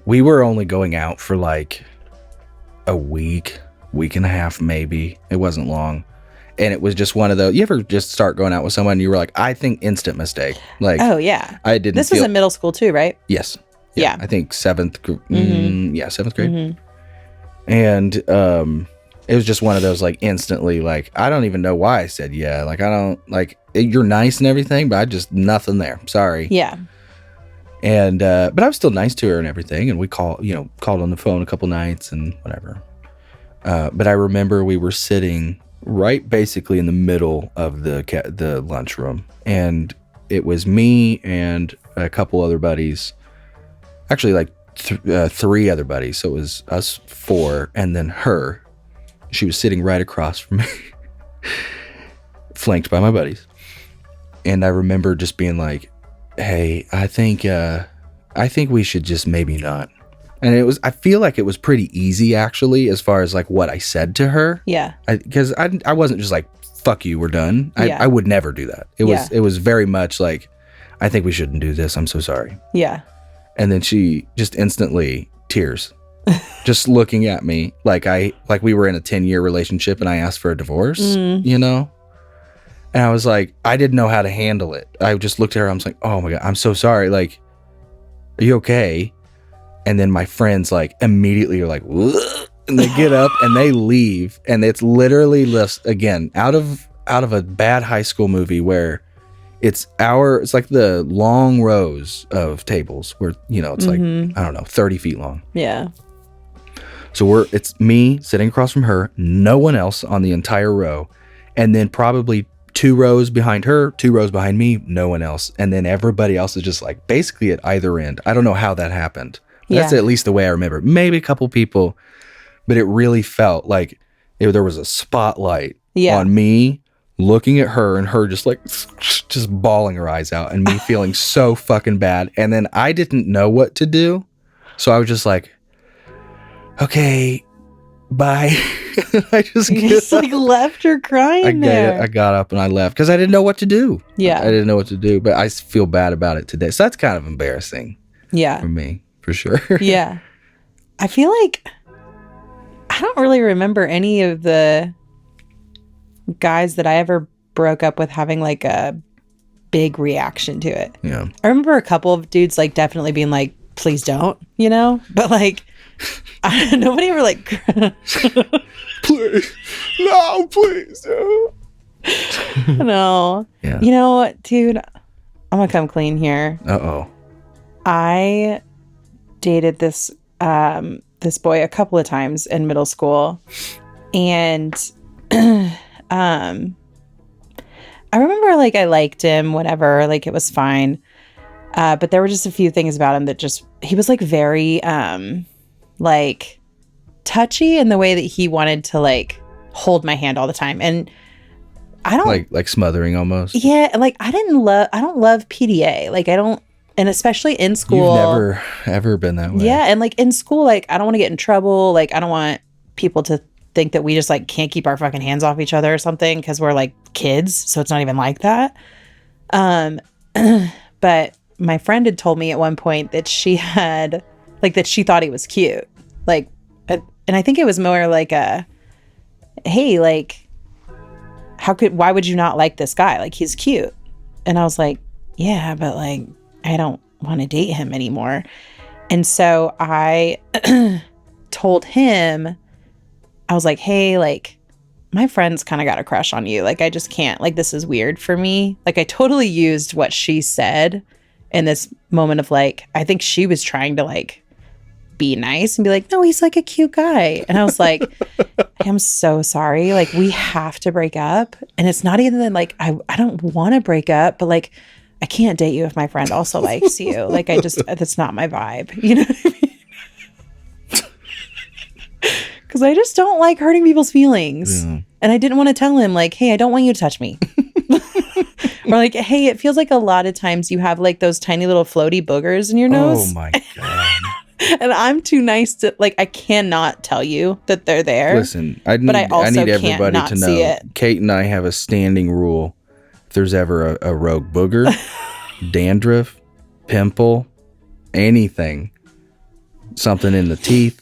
we were only going out for like a week and a half, maybe. It wasn't long. And it was just one of those, you ever just start going out with someone and you were like, I think instant mistake. Like, oh yeah. I didn't This was in middle school too, right? Yes. Yeah. I think seventh grade. Mm-hmm. And it was just one of those, like, instantly, like, I don't even know why I said yeah. Like, I don't, like, you're nice and everything, but I just, nothing there. Sorry. Yeah. And, but I was still nice to her and everything. And we called on the phone a couple nights and whatever. But I remember we were sitting right basically in the middle of the lunchroom. And it was me and a couple other buddies. Actually, like, three other buddies. So it was us four and then her. She was sitting right across from me, flanked by my buddies. And I remember just being like, hey, I think we should just maybe not. And I feel like it was pretty easy, actually, as far as like what I said to her. Yeah. Because I wasn't just like, fuck you, we're done. I would never do that. It was very much like, I think we shouldn't do this. I'm so sorry. Yeah. And then she just instantly tears. Just looking at me like we were in a 10-year relationship and I asked for a divorce, you know? And I was like, I didn't know how to handle it. I just looked at her. I was like, oh my God, I'm so sorry. Like, are you okay? And then my friends like immediately are like, "Ugh," and they get up and they leave. And it's literally again, out of a bad high school movie where it's like the long rows of tables where, you know, it's like, I don't know, 30 feet long. Yeah. So it's me sitting across from her, no one else on the entire row. And then probably 2 rows behind her, 2 rows behind me, no one else. And then everybody else is just like basically at either end. I don't know how that happened. That's at least the way I remember. Maybe a couple people, but it really felt like there was a spotlight on me looking at her and her just like, just bawling her eyes out and me feeling so fucking bad. And then I didn't know what to do. So I was just like, okay, bye. I just like left her crying there. I got up and I left because I didn't know what to do. Yeah. I didn't know what to do, but I feel bad about it today. So that's kind of embarrassing. Yeah. For me, for sure. Yeah. I feel like I don't really remember any of the guys that I ever broke up with having like a big reaction to it. Yeah. I remember a couple of dudes like definitely being like, please don't, you know? But like, nobody ever like, Please. No, please. no. Yeah. You know what, dude? I'm gonna come clean here. Uh-oh. I dated this this boy a couple of times in middle school, and I remember like I liked him, whatever, like it was fine. But there were just a few things about him that just, he was like very like touchy in the way that he wanted to like hold my hand all the time. And I don't like smothering almost. Yeah, like I don't love PDA. Like I don't, and especially in school. You've never ever been that way. Yeah, and like in school, like I don't want to get in trouble. Like I don't want people to think that we just like can't keep our fucking hands off each other or something because we're like kids. So it's not even like that. But my friend had told me at one point that she had like that she thought he was cute. Like, and I think it was more like a, hey, like, why would you not like this guy? Like he's cute. And I was like, yeah, but like I don't want to date him anymore. And so I told him, I was like, hey, like my friend's kind of got a crush on you. Like I just can't, like this is weird for me. Like I totally used what she said in this moment of like, I think she was trying to like be nice and be like, no, he's like a cute guy. And I was like, I'm so sorry. Like we have to break up. And it's not even like, I don't want to break up, but like, I can't date you if my friend also likes you. Like I just, that's not my vibe. You know what I mean? Because I just don't like hurting people's feelings. Yeah. And I didn't want to tell him like, hey, I don't want you to touch me. Or like, hey, it feels like a lot of times you have like those tiny little floaty boogers in your nose. Oh my God. And I'm too nice to like, I cannot tell you that they're there. Listen, I need everybody to know Kate and I have a standing rule. If there's ever a rogue booger, dandruff, pimple, anything, something in the teeth,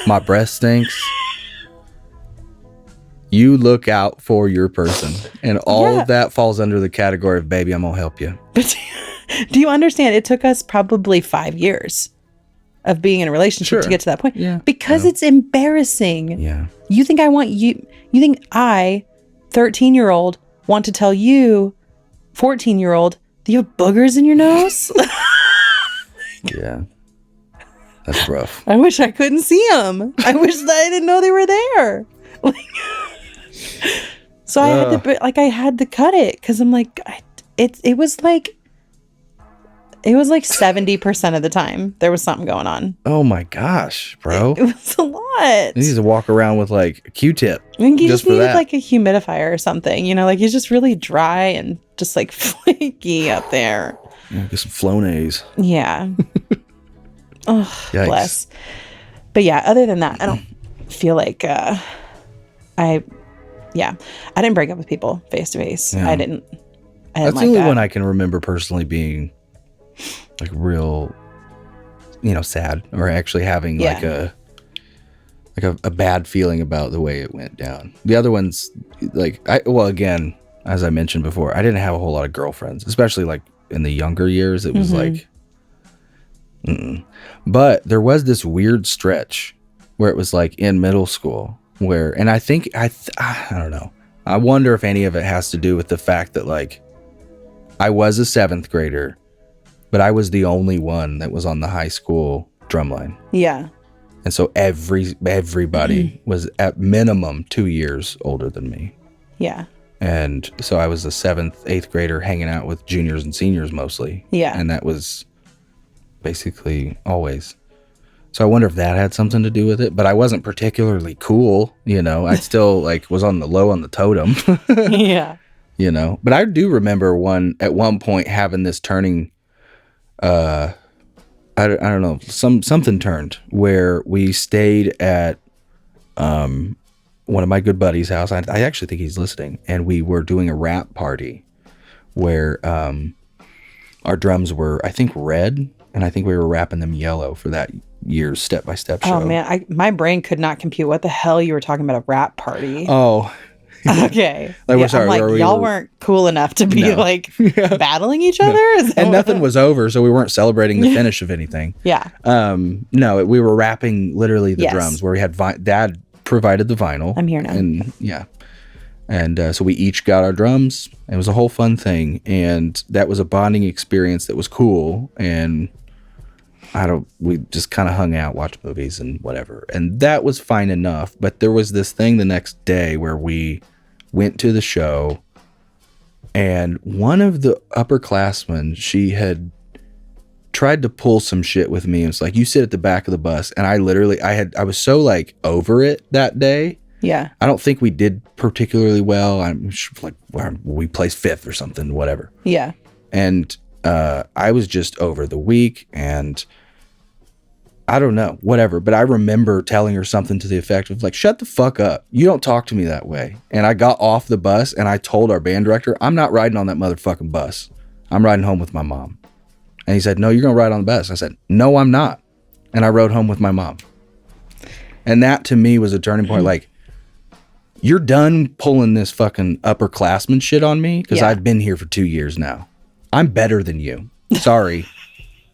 my breath stinks, you look out for your person. And all of that falls under the category of, baby, I'm going to help you. But do you understand? It took us probably 5 years of being in a relationship to get to that point. Yeah. Because it's embarrassing. Yeah. You think you think I, 13-year-old, want to tell you, 14-year-old, that you have boogers in your nose? Yeah. That's rough. I wish I couldn't see them. I wish that I didn't know they were there. So I had to cut it because I'm like, it was like 70% of the time there was something going on. Oh my gosh, bro. It was a lot. He needs to walk around with like a Q-tip. I think he just needed like a humidifier or something, you know, like he's just really dry and just like flaky up there. Yeah, get some Flonase. Yeah. Oh, bless. But yeah, other than that, I don't feel like I didn't break up with people face to face. I didn't That's the only one I can remember personally being like real, sad or actually having like a bad feeling about the way it went down. The other ones, again, as I mentioned before, I didn't have a whole lot of girlfriends, especially like in the younger years. It was like, but there was this weird stretch where it was like in middle school where, and I think, I don't know. I wonder if any of it has to do with the fact that like I was a 7th grader, but I was the only one that was on the high school drumline. Yeah. And so everybody was at minimum 2 years older than me. Yeah. And so I was a 7th, 8th grader hanging out with juniors and seniors mostly. Yeah. And that was basically always. So I wonder if that had something to do with it, but I wasn't particularly cool, I still like was on the low on the totem. Yeah. But I do remember at one point having this turning, I don't know, something turned where we stayed at one of my good buddies' house. I actually think he's listening, and we were doing a rap party where our drums were, I think, red, and I think we were rapping them yellow for that year's step-by-step show. Oh man, my brain could not compute what the hell you were talking about, a rap party. Oh Okay. Like, we're Yeah, sorry, I'm like, or we y'all were- weren't cool enough to be No. like battling each other? Is that And what- nothing was over, so we weren't celebrating the finish of anything. Yeah. No, we were wrapping literally the Yes. drums where we had Dad provided the vinyl. I'm here now. And yeah. And so we each got our drums. It was a whole fun thing. And that was a bonding experience that was cool. And we just kind of hung out, watched movies and whatever. And that was fine enough. But there was this thing the next day where we went to the show. And one of the upperclassmen, she had tried to pull some shit with me. And it's like, you sit at the back of the bus. And I was so like over it that day. Yeah. I don't think we did particularly well. I'm like, we placed 5th or something, whatever. Yeah. And I was just over the week, and I don't know, whatever. But I remember telling her something to the effect of like, shut the fuck up. You don't talk to me that way. And I got off the bus and I told our band director, I'm not riding on that motherfucking bus. I'm riding home with my mom. And he said, no, you're going to ride on the bus. I said, no, I'm not. And I rode home with my mom. And that to me was a turning point. Like, you're done pulling this fucking upperclassman shit on me because Yeah. I've been here for 2 years now. I'm better than you. Sorry.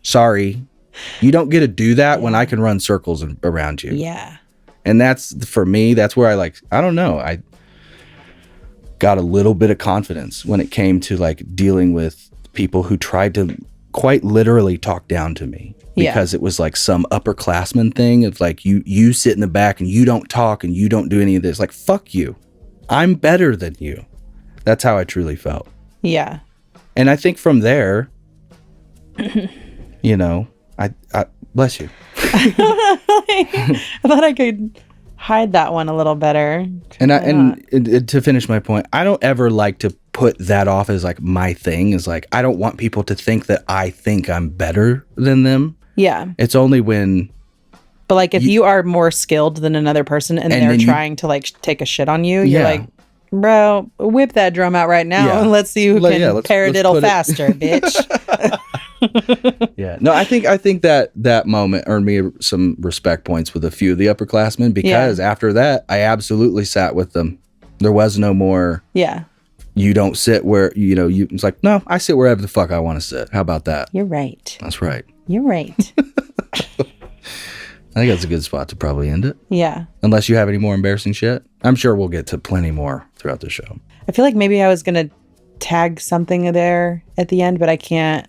Sorry. You don't get to do that when I can run circles around you. Yeah. And that's, for me, that's where I don't know. I got a little bit of confidence when it came to like dealing with people who tried to quite literally talk down to me. Yeah. Because it was like some upperclassman thing of like, you sit in the back and you don't talk and you don't do any of this. Like, fuck you. I'm better than you. That's how I truly felt. Yeah. And I think from there, you know, I bless you. I thought I could hide that one a little better. And to finish my point, I don't ever like to put that off as like my thing. Is like, I don't want people to think that I think I'm better than them. Yeah. It's only when, But like if you are more skilled than another person and they're then trying to like take a shit on you, you're Yeah. like, bro, whip that drum out right now Yeah. and let's see who can let's paradiddle put it- faster, bitch. yeah, no, I think that moment earned me some respect points with a few of the upperclassmen because after that, I absolutely sat with them. There was no more, Yeah. you don't sit where, it's like, no, I sit wherever the fuck I want to sit. How about that? You're right. That's right. You're right. I think that's a good spot to probably end it. Yeah. Unless you have any more embarrassing shit. I'm sure we'll get to plenty more throughout the show. I feel like maybe I was going to tag something there at the end, but I can't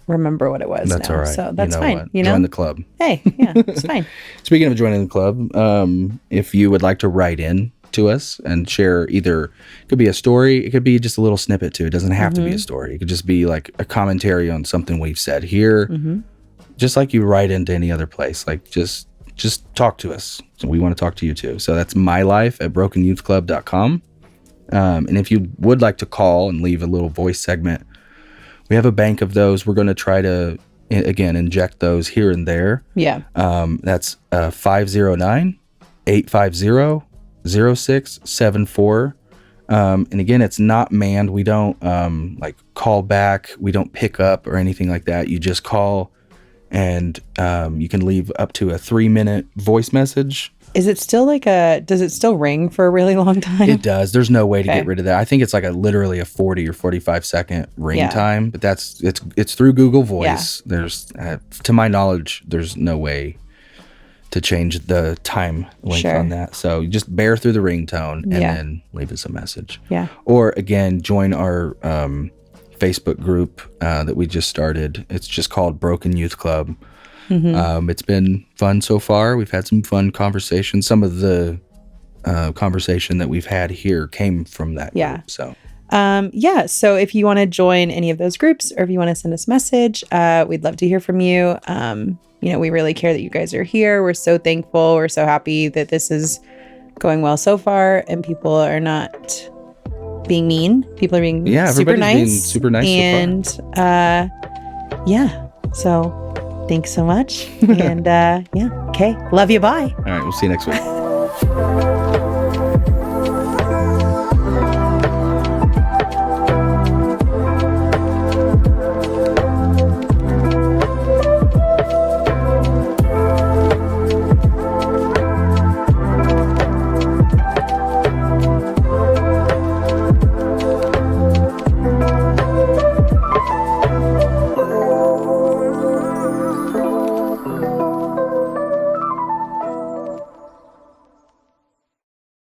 remember what it was. That's now. all right. So that's You know fine. what? You know? Join the club. Hey, yeah, it's fine. Speaking of joining the club, if you would like to write in to us and share either, it could be a story, it could be just a little snippet too. It doesn't have to be a story. It could just be like a commentary on something we've said here. Just like you write into any other place. Like just talk to us. So we want to talk to you too. So that's mylife@brokennouthclub.com. And if you would like to call and leave a little voice segment, we have a bank of those. We're going to try to, again, inject those here and there. Yeah. That's 509-850-0674. And again, it's not manned. We don't like call back. We don't pick up or anything like that. You just call and you can leave up to a 3-minute voice message. Is it still does it still ring for a really long time? It does. There's no way to Okay. get rid of that. I think it's like literally a 40 or 45 second ring Yeah. time, but it's through Google Voice. There's, to my knowledge, there's no way to change the time length Sure. on that. So you just bear through the ringtone and Yeah. then leave us a message. Yeah. Or again, join our Facebook group that we just started. It's just called Broken Youth Club. It's been fun so far. We've had some fun conversations. Some of the conversation that we've had here came from that group. So So if you want to join any of those groups or if you want to send us a message, we'd love to hear from you. We really care that you guys are here. We're so thankful. We're so happy that this is going well so far and people are not being mean. People are being super everybody's nice. being super nice so far. And so thanks so much. And okay. Love you. Bye. all right, we'll see you next week.